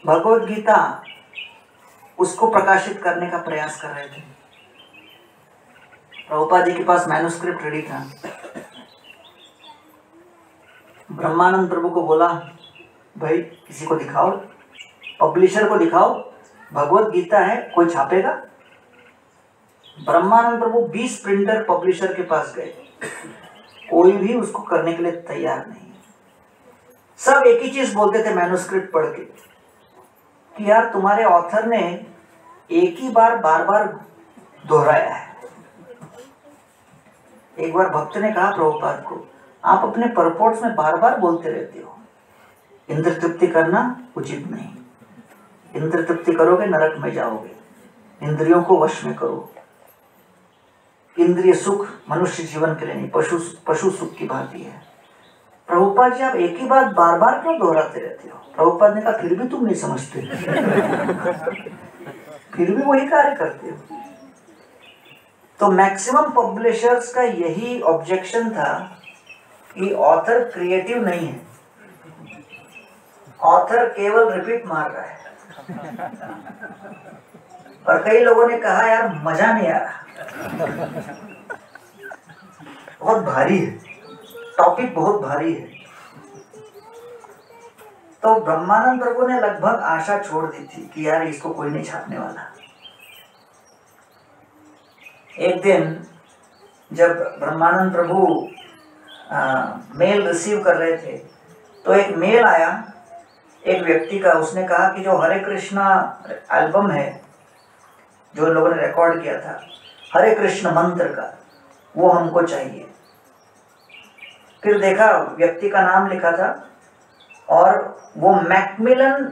भगवत गीता उसको प्रकाशित करने का प्रयास कर रहे थे। प्रभुपाद जी के पास मैन्युस्क्रिप्ट रेडी था। ब्रह्मानंद प्रभु को बोला भाई किसी को दिखाओ, पब्लिशर को दिखाओ, भगवत गीता है, कोई छापेगा? ब्रह्मानंद प्रभु 20 प्रिंटर पब्लिशर के पास गए, कोई भी उसको करने के लिए तैयार नहीं। सब एक ही चीज बोलते थे मैन्युस्क्रिप्ट पढ़ के कि यार तुम्हारे ऑथर ने एक ही बार बार बार दोहराया है। एक बार भक्त ने कहा प्रभुपाद को, आप अपने परपोर्ट्स में बार बार बोलते रहते हो, इंद्र तृप्ति करना उचित नहीं, इंद्र तृप्ति करोगे नरक में जाओगे, इंद्रियों को वश में करो। इंद्रिय सुख मनुष्य जीवन के लिए नहीं, पशु सुख की भांति है। प्रभुपाद जी आप एक ही बात बार बार क्यों दोहराते रहते हो? प्रभुपाद ने कहा फिर भी तुम नहीं समझते फिर भी वही कार्य करते हो। तो मैक्सिमम पब्लिशर्स का यही ऑब्जेक्शन था कि ऑथर क्रिएटिव नहीं है, ऑथर केवल रिपीट मार रहा है। और कई लोगों ने कहा यार मजा नहीं आ रहा, बहुत भारी है, टॉपिक बहुत भारी है। तो ब्रह्मानंद प्रभु ने लगभग आशा छोड़ दी थी कि यार इसको कोई नहीं छापने वाला। एक दिन जब ब्रह्मानंद प्रभु मेल रिसीव कर रहे थे तो एक मेल आया एक व्यक्ति का, उसने कहा कि जो हरे कृष्णा एल्बम है जो लोगों ने रिकॉर्ड किया था हरे कृष्ण मंत्र का, वो हमको चाहिए। फिर देखा व्यक्ति का नाम लिखा था और वो मैकमिलन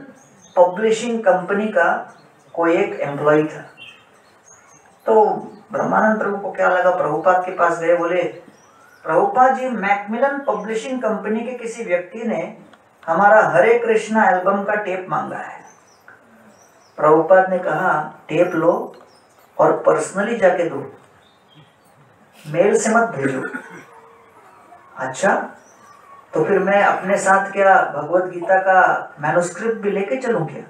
पब्लिशिंग कंपनी का कोई एक एम्प्लॉय था। तो ब्रह्मानंद प्रभु को क्या लगा, प्रभुपाद के पास गए, बोले Prabhupada ji, Macmillan publishing company के किसी व्यक्ति ने हमारा हरे कृष्णा एल्बम का टेप मांगा है। प्रभुपाद ने कहा टेप लो और पर्सनली जाके दो, मेल से मत भेजो। अच्छा, तो फिर मैं अपने साथ क्या भगवत गीता का मैन्युस्क्रिप्ट भी लेके चलूं क्या?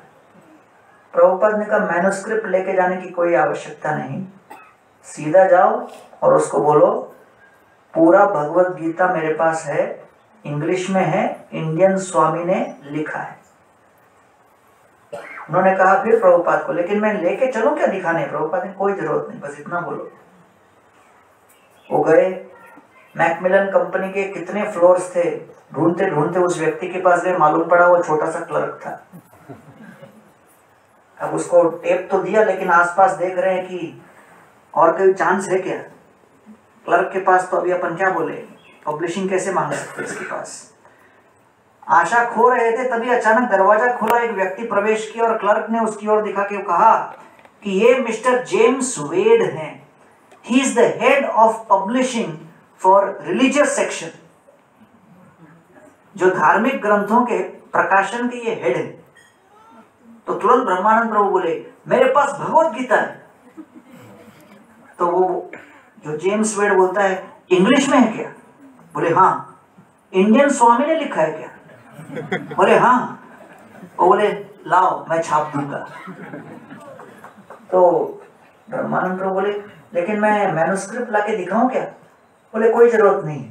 प्रभुपाद ने कहा मैन्युस्क्रिप्ट लेके जाने की कोई आवश्यकता नहीं, सीधा जाओ और उसको बोलो पूरा भगवत गीता मेरे पास है, इंग्लिश में है, इंडियन स्वामी ने लिखा है। उन्होंने कहा फिर प्रभुपाद को, लेकिन मैं लेके चलूं क्या दिखाने? प्रभुपाद ने कोई जरूरत नहीं, बस इतना बोलो। वो गए, मैकमिलन कंपनी के कितने फ्लोर्स थे, ढूंढते ढूंढते उस व्यक्ति के पास गए, मालूम पड़ा वो छोटा सा क्लर्क था। अब उसको टेप तो दिया, लेकिन आसपास देख रहे हैं कि और कोई चांस है क्या? क्लर्क के पास तो अभी अपन क्या बोले, पब्लिशिंग कैसे मांग सकते इसके पास। आशा खो रहे थे, तभी अचानक दरवाजा खुला, एक व्यक्ति प्रवेश किया और क्लर्क ने उसकी ओर दिखा के कहा कि ये मिस्टर जेम्स वेड हैं, he is the head of publishing for religious section, जो धार्मिक ग्रंथों के प्रकाशन के ये हेड है। तो तुरंत ब्रह्मानंद प्रभु बोले मेरे पास भगवत गीता है। तो वो जो जेम्स वेड बोलता है इंग्लिश में है क्या? बोले हाँ। इंडियन स्वामी ने लिखा है क्या? बोले हाँ। वो बोले लाओ मैं छाप दूंगा। तो ब्रह्मानंद प्रभु बोले लेकिन मैं मैन्युस्क्रिप्ट लाके दिखाऊं क्या? बोले कोई जरूरत नहीं,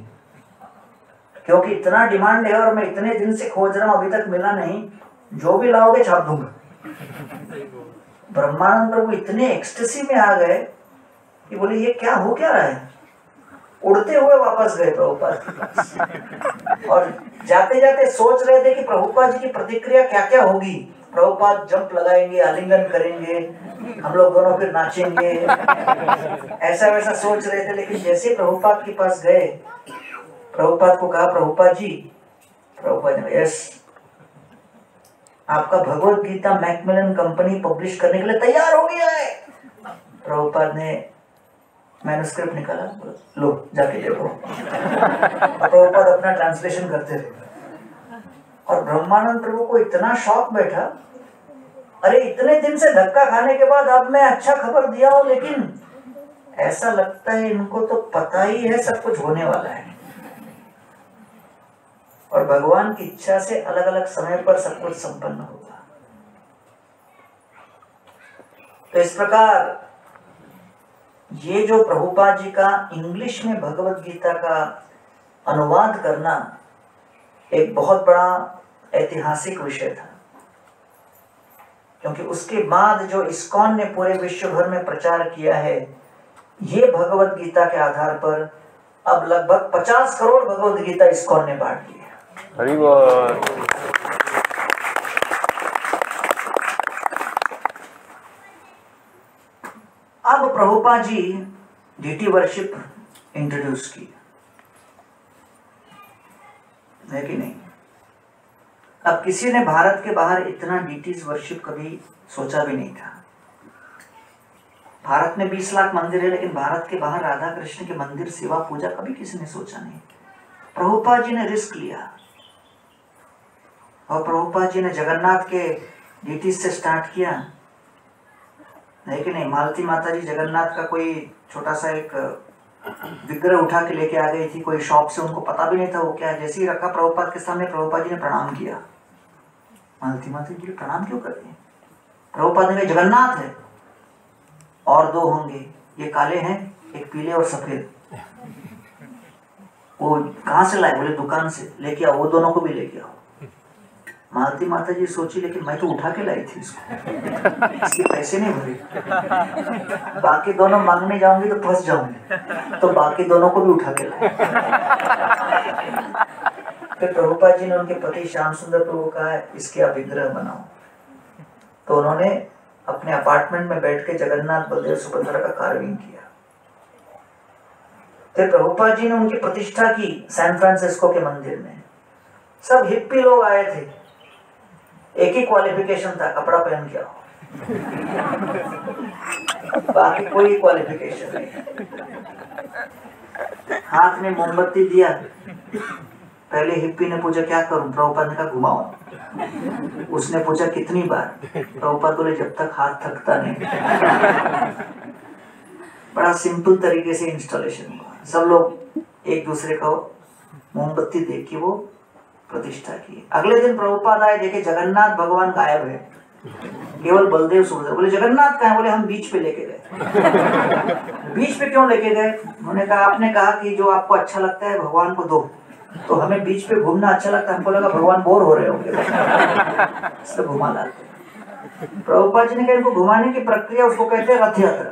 क्योंकि इतना डिमांड है और मैं इतने दिन से खोज रहा हूं, अभी तक मिला नहीं, जो भी लाओगे छाप दूंगा। ब्रह्मानंद प्रभु इतने एक्सटेसी में आ गए कि बोले ये क्या हो क्या रहा है। उड़ते हुए वापस गए प्रभुपाद के पास और जाते जाते सोच रहे थे कि प्रभुपाद जी की प्रतिक्रिया क्या क्या होगी। प्रभुपाद जंप लगाएंगे, आलिंगन करेंगे, हम लोग दोनों फिर नाचेंगे, ऐसा वैसा सोच रहे थे। लेकिन जैसे प्रभुपाद के पास गए, प्रभुपाद को कहा प्रभुपाद जी, प्रभुपाद ने यस, आपका Bhagavad Gita Macmillan company publish करने के लिए तैयार हो गया है। प्रभुपाद ने मैन्युस्क्रिप्ट निकाला, लो जाके देखो। प्रभुपाद अपना ट्रांसलेशन करते थे और ब्रह्मानंद प्रभु को इतना शौक बैठा, अरे इतने दिन से धक्का खाने के बाद अब मैं अच्छा खबर दिया हूं, लेकिन ऐसा लगता है इनको तो पता ही है सब कुछ होने वाला है और भगवान की इच्छा से अलग अलग समय पर सब कुछ संपन्न होगा। तो इस प्रकार ये जो प्रभुपाद जी का इंग्लिश में भगवत गीता का अनुवाद करना एक बहुत बड़ा ऐतिहासिक विषय था, क्योंकि उसके बाद जो इस्कॉन ने पूरे विश्व भर में प्रचार किया है, ये भगवत गीता के आधार पर अब लगभग 50 करोड़ भगवत गीता इस्कॉन ने बांट दी है। हरि बोल। अब Prabhupada ji deity worship introduce की है कि नहीं? अब किसी ने भारत के बाहर इतना डीटीज वर्शिप कभी सोचा भी नहीं था। भारत में 20 लाख मंदिर है, लेकिन भारत के बाहर राधा कृष्ण के मंदिर, सेवा, पूजा कभी किसी ने सोचा नहीं। प्रभुपाद जी ने रिस्क लिया और प्रभुपाद जी ने जगन्नाथ के डीटीज से स्टार्ट किया है कि नहीं? मालती माता जी जगन्नाथ का कोई छोटा सा एक विग्रह उठा के लेके आ गई थी कोई शॉप से, उनको पता भी नहीं था वो क्या है। जैसे ही रखा प्रभुपाद के सामने, प्रभुपाद जी ने प्रणाम किया। मालती माता जी प्रणाम क्यों कर रही हैं? प्रभुपाद ने कहा जगन्नाथ है और दो होंगे, ये काले हैं, एक पीले और सफेद। वो कहाँ से लाए? बोले दुकान से लेके आओ, वो दोनों को भी लेके आओ। मालती माता जी सोची लेकिन मैं तो उठा के लाई थी इसको, इसके पैसे नहीं भरे, बाकी दोनों मांगने जाऊंगी तो फंस जाऊंगी, तो बाकी दोनों को भी उठा के लाए। फिर प्रभुपाद जी ने उनके पति श्याम सुंदर प्रभु को कहा इसके आप विग्रह बनाओ। तो उन्होंने अपने अपार्टमेंट में बैठ के जगन्नाथ बलदेव सुभद्रा का कार्विंग किया। फिर प्रभुपाद जी ने उनकी प्रतिष्ठा की सैन फ्रांसिस्को के मंदिर में। सब हिप्पी लोग आए थे, एक ही क्वालिफिकेशन था, कपड़ा पहन के आओ, बाकी कोई क्वालिफिकेशन नहीं। हाथ में मोमबत्ती दिया, पहले हिप्पी ने पूछा क्या करूं, प्रभुपाद ने कहा घुमाओ। उसने पूछा कितनी बार, प्रभुपाद बोले जब तक हाथ थकता नहीं। बड़ा सिंपल तरीके से इंस्टॉलेशन हुआ। सब लोग एक दूसरे को मोमबत्ती देख के वो प्रतिष्ठा की। अगले दिन प्रभुपाद आए, देखे जगन्नाथ भगवान गायब है, केवल बलदेव सुभद्रा। बोले जगन्नाथ कहाँ है? बोले हम बीच पे लेके गए। बीच पे क्यों लेके गए? उन्होंने कहा आपने कहा कि जो आपको अच्छा लगता है भगवान को दो, तो हमें बीच पे घूमना अच्छा लगता है, हमको लगा भगवान बोर हो रहे होंगे इसलिए घुमा लाते। प्रभुपाद जी ने कहा इनको घुमाने की प्रक्रिया उसको कहते हैं रथ यात्रा।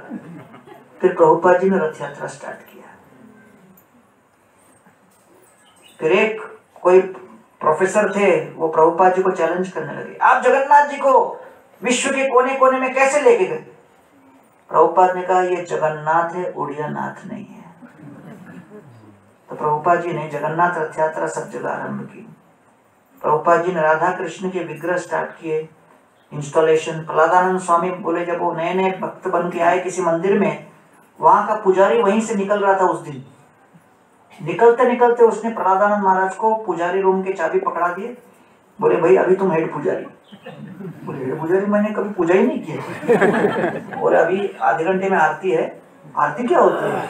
फिर प्रभुपाद जी ने रथ यात्रा स्टार्ट किया। फिर एक कोई प्रोफेसर थे, वो प्रभुपाद जी को चैलेंज करने लगे, आप जगन्नाथ जी को विश्व के कोने कोने में कैसे लेके गए? प्रभुपाद ने कहा ये जगन्नाथ है, उड़िया नाथ नहीं है। तो प्रभुपाद जी ने जगन्नाथ रथ यात्रा सब जगह आरंभ की। प्रभुपाद जी ने राधा कृष्ण के विग्रह स्टार्ट किए, इंस्टॉलेशन। प्रहलादानंद स्वामी बोले जब वो नए नए भक्त बन के आए किसी मंदिर में, वहां का पुजारी वहीं से निकल रहा था उस दिन। निकलते निकलते उसने प्रहलादानंद महाराज को पुजारी रूम के चाबी पकड़ा दिए। बोले भाई अभी तुम हेड पुजारी। बोले हेड पुजारी मैंने कभी पूजा ही नहीं किया। बोले अभी आधे घंटे में आरती है। आरती क्या होती है?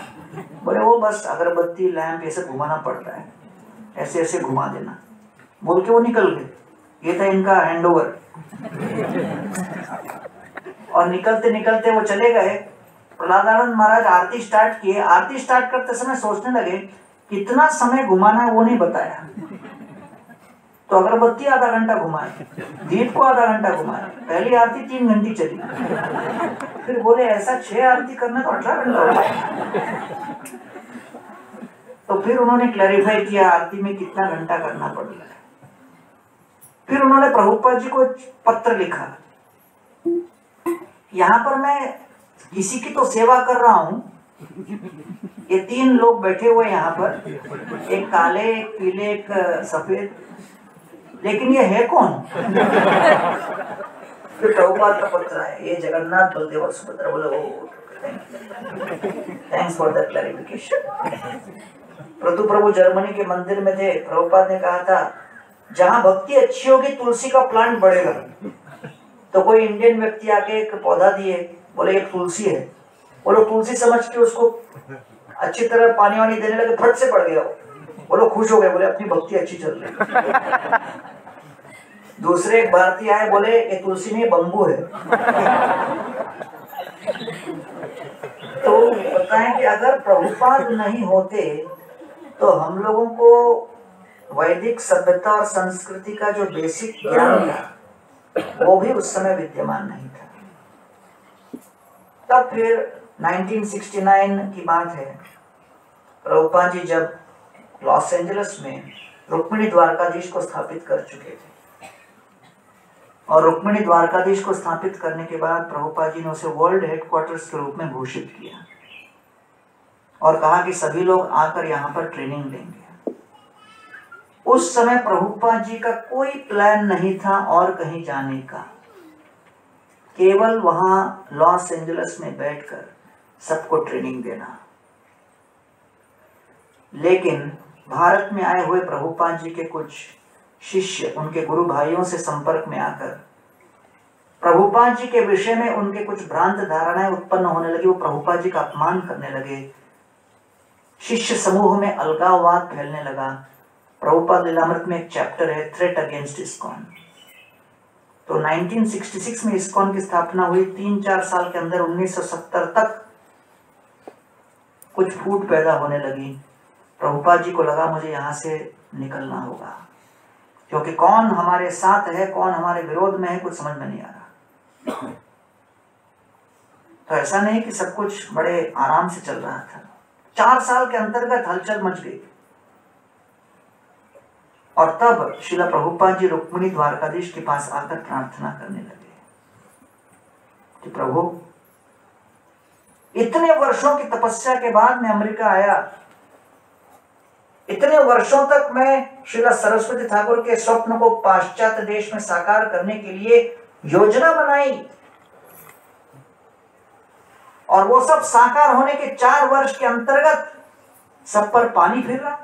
बोले वो बस अगरबत्ती लैंप ऐसे घुमाना पड़ता है, ऐसे ऐसे घुमा देना। बोल के वो निकल गए। ये था इनका हैंडओवर। और निकलते निकलते वो चले गए। प्रहलादानंद महाराज आरती स्टार्ट किए। आरती स्टार्ट करते समय सोचने लगे कितना समय घुमाना है वो नहीं बताया, तो अगरबत्ती आधा घंटा घुमाए, दीप को आधा घंटा घुमाए। पहली आरती 3 घंटे चली। फिर बोले ऐसा 6 आरती करना तो 18 घंटा होगा। तो फिर उन्होंने क्लैरिफाई किया आरती में कितना घंटा करना पड़ेगा। फिर उन्होंने प्रभुपाद जी को पत्र लिखा, यहाँ पर मैं किसी की तो सेवा कर रहा हूं, ये 3 लोग बैठे हुए यहाँ पर, एक काले, एक पीले, एक सफेद, लेकिन ये है कौन? फिर प्रभुपाद का पत्र है, ये जगन्नाथ बलदेव और सुभद्रा। बोले ओ thanks for the clarification. Prabhu Germany के मंदिर में थे। प्रभुपाद ने कहा था जहां भक्ति अच्छी होगी तुलसी का प्लांट बढ़ेगा। तो कोई इंडियन व्यक्ति आके एक पौधा दिए, बोले ये तुलसी है। बोलो तुलसी समझ के उसको अच्छी तरह पानी वानी देने लगे, फट से पड़ गया। बोलो खुश हो गए, बोले अपनी भक्ति अच्छी चल रही। दूसरे एक भारतीय आए, बोले ये तुलसी नहीं बम्बू है। तो बताएं कि अगर प्रभुपाद नहीं होते तो हम लोगों को वैदिक सभ्यता और संस्कृति का जो बेसिक ज्ञान था वो भी उस समय विद्यमान नहीं था। तब फिर 1969 की बात है, प्रभुपाद जी जब लॉस एंजलिस में रुक्मिणी द्वारकाधीश को स्थापित कर चुके थे, और रुक्मिणी द्वारकाधीश को स्थापित करने के बाद प्रभुपाद जी ने उसे वर्ल्ड हेडक्वार्टर्स के रूप में घोषित किया और कहा कि सभी लोग आकर यहाँ पर ट्रेनिंग लेंगे। उस समय प्रभुपाद जी का कोई प्लान नहीं था और कहीं जाने का, केवल वहां लॉस एंजलिस में बैठकर सबको ट्रेनिंग देना। लेकिन भारत में आए हुए प्रभुपाद जी के कुछ शिष्य उनके गुरु भाइयों से संपर्क में आकर प्रभुपाद जी के विषय में उनके कुछ भ्रांत धारणाएं उत्पन्न होने लगी। वो प्रभुपाद जी का अपमान करने लगे। शिष्य समूह में अलगाववाद फैलने लगा। प्रभुपाद लीलामृत में एक चैप्टर है थ्रेट अगेंस्ट इस्कॉन। तो 1966 में इस्कॉन की स्थापना हुई। 3-4 साल के अंदर 1970 तक कुछ फूट पैदा होने लगी। प्रभुपाद जी को लगा मुझे यहाँ से निकलना होगा, क्योंकि कौन हमारे साथ है कौन हमारे विरोध में है कुछ समझ में नहीं आ रहा। तो ऐसा नहीं कि सब कुछ बड़े आराम से चल रहा था। 4 साल के अंतर्गत हलचल मच गई। और तब श्रील प्रभुपाद जी रुक्मिणी द्वारकाधीश के पास आकर प्रार्थना करने लगे कि प्रभु, इतने वर्षों की तपस्या के बाद मैं अमेरिका आया, इतने वर्षों तक मैं श्रील सरस्वती ठाकुर के स्वप्न को पाश्चात्य देश में साकार करने के लिए योजना बनाई, और वो सब साकार होने के 4 वर्ष के अंतर्गत सब पर पानी फिर रहा।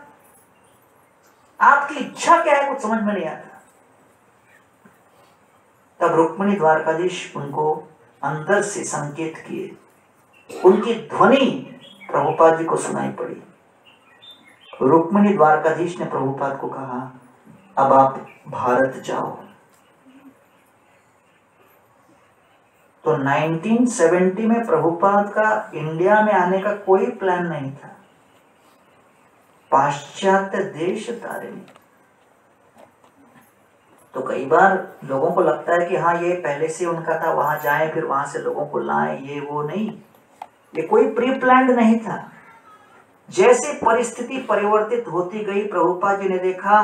आपकी इच्छा क्या है, कुछ समझ में नहीं आता। तब रुक्मिणी द्वारकाधीश उनको अंदर से संकेत किए, उनकी ध्वनि प्रभुपाद जी को सुनाई पड़ी। रुक्मिणी द्वारकाधीश ने प्रभुपाद को कहा, अब आप भारत जाओ। तो 1970 में प्रभुपाद का इंडिया में आने का कोई प्लान नहीं था, पाश्चात्य देश तारे। तो कई बार लोगों को लगता है कि हाँ ये पहले से उनका था, वहां जाएं फिर वहां से लोगों को लाएं, ये वो नहीं, ये कोई प्री प्लान्ड नहीं था। जैसे परिस्थिति परिवर्तित होती गई, प्रभुपाद जी ने देखा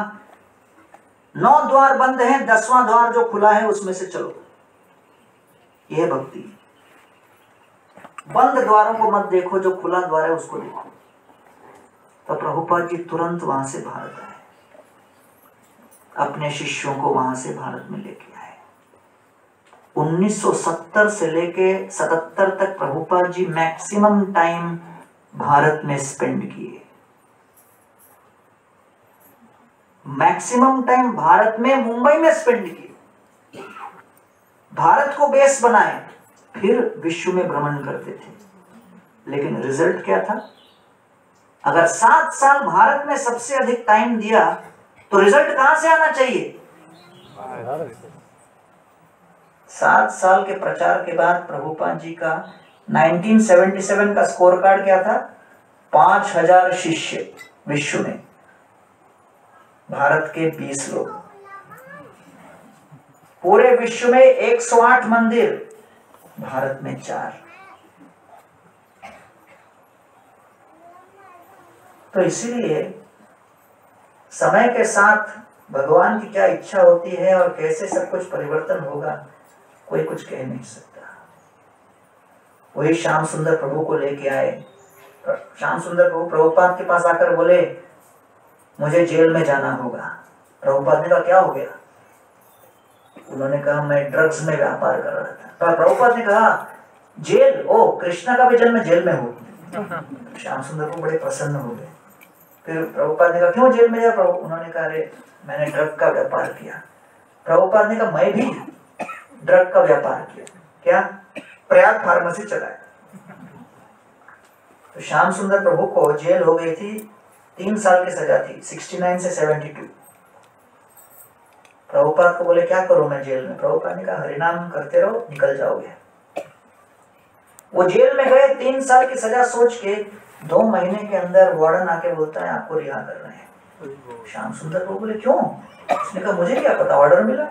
9 द्वार बंद हैं, 10वां द्वार जो खुला है उसमें से चलो। यह भक्ति, बंद द्वारों को मत देखो, जो खुला द्वार है उसको देखो। तो प्रभुपाद जी तुरंत वहां से भारत आए, अपने शिष्यों को वहां से भारत में लेके आए। 1970 से लेके 77 तक प्रभुपाद जी मैक्सिमम टाइम भारत में स्पेंड किए। मैक्सिमम टाइम भारत में, मुंबई में स्पेंड किए। भारत को बेस बनाए, फिर विश्व में भ्रमण करते थे। लेकिन रिजल्ट क्या था? अगर 7 साल भारत में सबसे अधिक टाइम दिया तो रिजल्ट कहां से आना चाहिए? 7 साल के प्रचार के बाद प्रभुपाद जी का 1977 का स्कोर कार्ड क्या था? 5000 शिष्य विश्व में, भारत के 20 लोग। पूरे विश्व में 108 मंदिर, भारत में 4। तो इसीलिए समय के साथ भगवान की क्या इच्छा होती है और कैसे सब कुछ परिवर्तन होगा, कोई कुछ कह नहीं सकता। वही श्याम सुंदर प्रभु को लेके आए। श्याम सुंदर प्रभु प्रभुपाद के पास आकर बोले, मुझे जेल में जाना होगा। प्रभुपाद ने कहा, क्या हो गया? उन्होंने कहा, मैं ड्रग्स में व्यापार कर रहा था। पर प्रभुपाद ने कहा, जेल? ओ, कृष्णा का भी जन्म जेल में हो। श्याम सुंदर को बड़े प्रसन्न हो गए। फिर प्रभुपाद ने कहा, क्यों जेल में जा प्रभु? उन्होंने कहा, अरे मैंने ड्रग का व्यापार किया। प्रभुपाद ने कहा, मैं भी ड्रग का व्यापार किया। क्या? प्रयाग फार्मेसी चलाया। तो श्याम सुंदर प्रभु को जेल हो गई थी, 3 साल की सजा थी, 69 से 72। प्रभुपाद को बोले, क्या करूं मैं जेल में? प्रभुपाद ने कहा, हरिनाम करते रहो, निकल जाओगे। वो जेल में गए, 3 साल की सजा सोच के 2 महीने के अंदर वार्डन आके बोलता है, आपको रिहा कर रहे हैं। श्याम सुंदर को बोले, क्यों? उसने कहा, मुझे क्या पता, ऑर्डर मिला।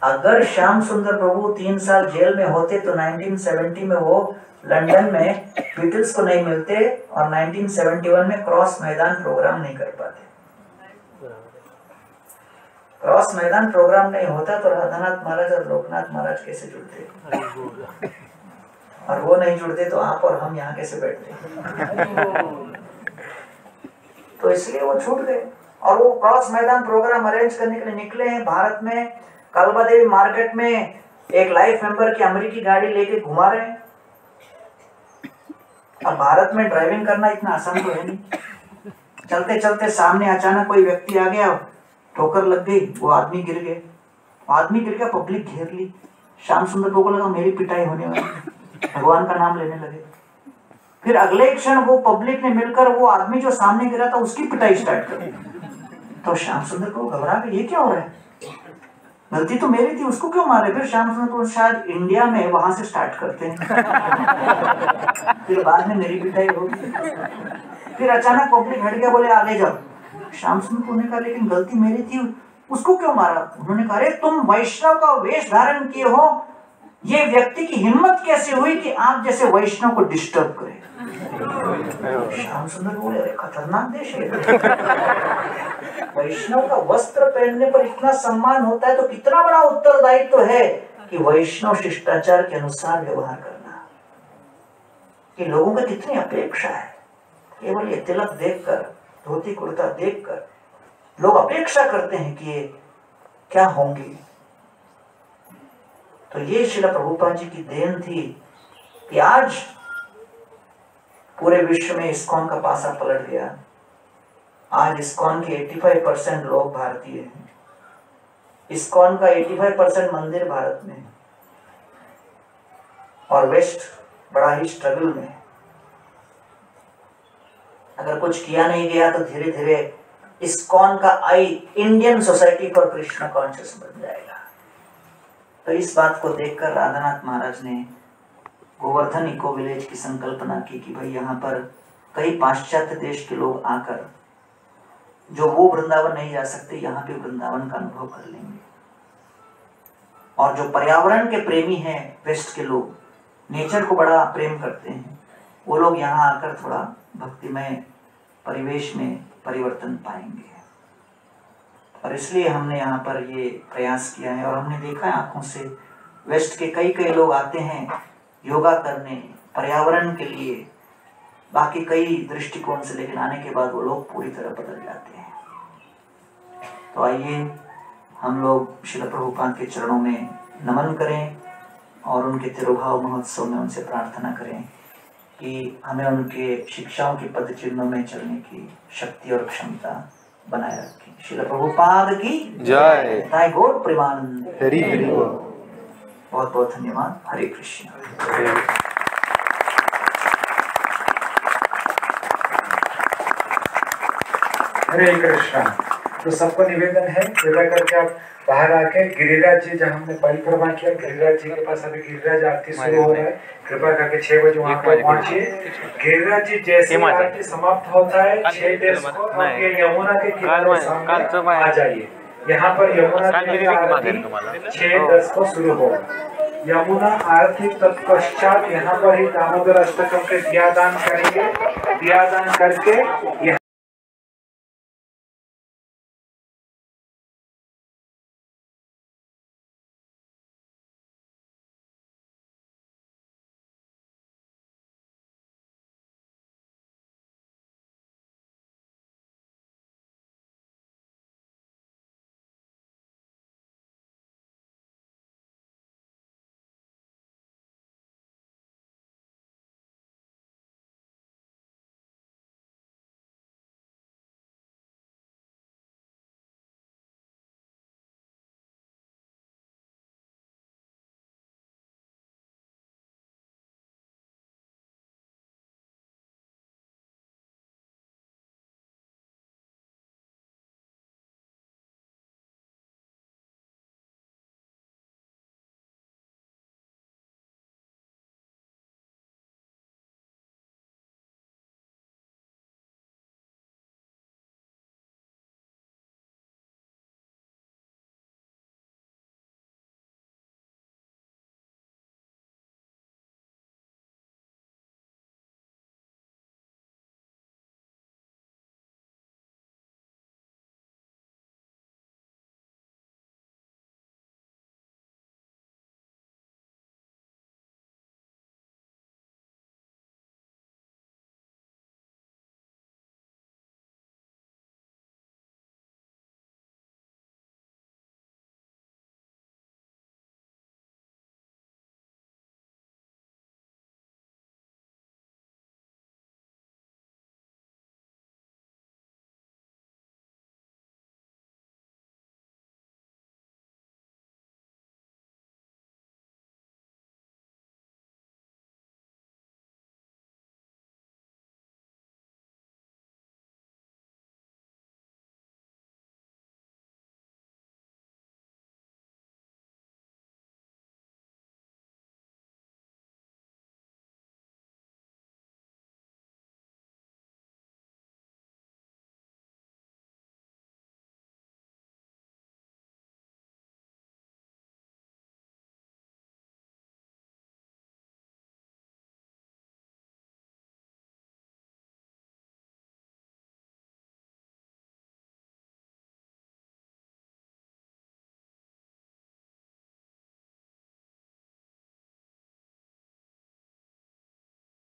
अगर श्याम सुंदर प्रभु 3 साल जेल में होते तो 1970 में वो लंदन में बीटल्स को नहीं मिलते और 1971 में क्रॉस मैदान प्रोग्राम नहीं कर पाते। क्रॉस मैदान प्रोग्राम नहीं होता तो राधानाथ महाराज और लोकनाथ महाराज कैसे जुड़ते? और वो नहीं जुड़ते तो आप और हम यहाँ कैसे बैठते? तो इसलिए वो छूट गए। और वो क्रॉस मैदान प्रोग्राम अरेंज करने के लिए निकले हैं भारत में। कलबा देवी मार्केट में एक लाइफ मेंबर की अमेरिकी गाड़ी लेके घुमा रहे हैं। अब भारत में ड्राइविंग करना इतना आसान तो है नहीं। चलते चलते सामने अचानक कोई व्यक्ति आ गया, ठोकर लग गई, वो आदमी गिर गए। आदमी गिर गया, पब्लिक घेर ली। श्याम सुंदर को लगा मेरी पिटाई होने वाली, भगवान का नाम लेने लगे। फिर अगले क्षण वो पब्लिक ने मिलकर वो आदमी जो सामने गिरा था उसकी पिटाई स्टार्ट कर दी। तो श्याम सुंदर को घबरा गए, ये क्या हो रहा है? गलती तो मेरी थी, उसको क्यों मारे? फिर श्याम सुंदर को शायद इंडिया में वहां से स्टार्ट करते हैं। फिर बाद में मेरी पिटाई होगी। फिर अचानक पब्लिक हट गया, बोले आगे जाओ। श्याम सुंदर को ने कहा, लेकिन गलती मेरी थी, उसको क्यों मारा? उन्होंने कहा, अरे तुम वैष्णव का वेश धारण किए हो, ये व्यक्ति की हिम्मत कैसे हुई कि आप जैसे वैष्णव को डिस्टर्ब करे? श्याम सुंदर बोले, अरे खतरनाक देश है। वैष्णव का वस्त्र पहनने पर इतना सम्मान होता है तो कितना बड़ा उत्तरदायित्व है कि वैष्णव शिष्टाचार के अनुसार व्यवहार करना। कि लोगों की कितनी अपेक्षा है, केवल ये तिलक देखकर, धोती कुर्ता देखकर लोग अपेक्षा करते हैं कि ये क्या होंगे। तो ये श्रील प्रभुपाद जी की देन थी कि आज पूरे विश्व में इस्कॉन का पासा पलट गया। आज इस्कॉन के 85% लोग भारतीय हैं। इस्कॉन का 85% मंदिर भारत में, और वेस्ट बड़ा ही स्ट्रगल में। अगर कुछ किया नहीं गया तो धीरे धीरे इस्कॉन का I Indian society for Krishna conscious बन जाएगा। तो इस बात को देखकर राधानाथ महाराज ने गोवर्धन इको विलेज की संकल्पना की कि भाई यहाँ पर कई पाश्चात्य देश के लोग आकर जो वो वृंदावन नहीं जा सकते, यहाँ पे वृंदावन का अनुभव कर लेंगे। और जो पर्यावरण के प्रेमी हैं, वेस्ट के लोग नेचर को बड़ा प्रेम करते हैं, वो लोग यहाँ आकर थोड़ा भक्तिमय परिवेश में परिवर्तन पाएंगे। और इसलिए हमने यहाँ पर ये प्रयास किया है। और हमने देखा है आंखों से, वेस्ट के कई लोग आते हैं योगा करने, पर्यावरण के लिए, बाकी कई दृष्टिकोण से, लेकिन आने के बाद वो लोग पूरी तरह बदल जाते हैं। तो आइए हम लोग श्रील प्रभुपाद के चरणों में नमन करें और उनके तिरुभाव महोत्सव में उनसे प्रार्थना करें कि हमें उनके शिक्षाओं के पद चिन्हों में चलने की शक्ति और क्षमता बनाए रखें। श्रील प्रभुपाद की जय। जय। गौर प्रेमानंद। हरि हरि बोल। बहुत बहुत धन्यवाद। हरे कृष्ण। हरे कृष्णा। तो सबको निवेदन है, कृपया करके आप बाहर आके गिरिराज जी, जहाँ हमने परिक्रमा किया, गिरिराज जी के पास अभी गिरिराज आरती शुरू हो रहा है। कृपया करके 6 बजे वहाँ पर पहुँचिए। गिरिराज जी जैसे आरती समाप्त होता है 6:10 को आप ये यमुना के किनारे सामने आ जाइए। यहाँ पर यमुना की आरती 6:10 को शुरू होगा। यमुना आरती तत्पश्चात यहाँ पर ही दामोदर अष्टकम के दियादान करेंगे। दियादान करके यहाँ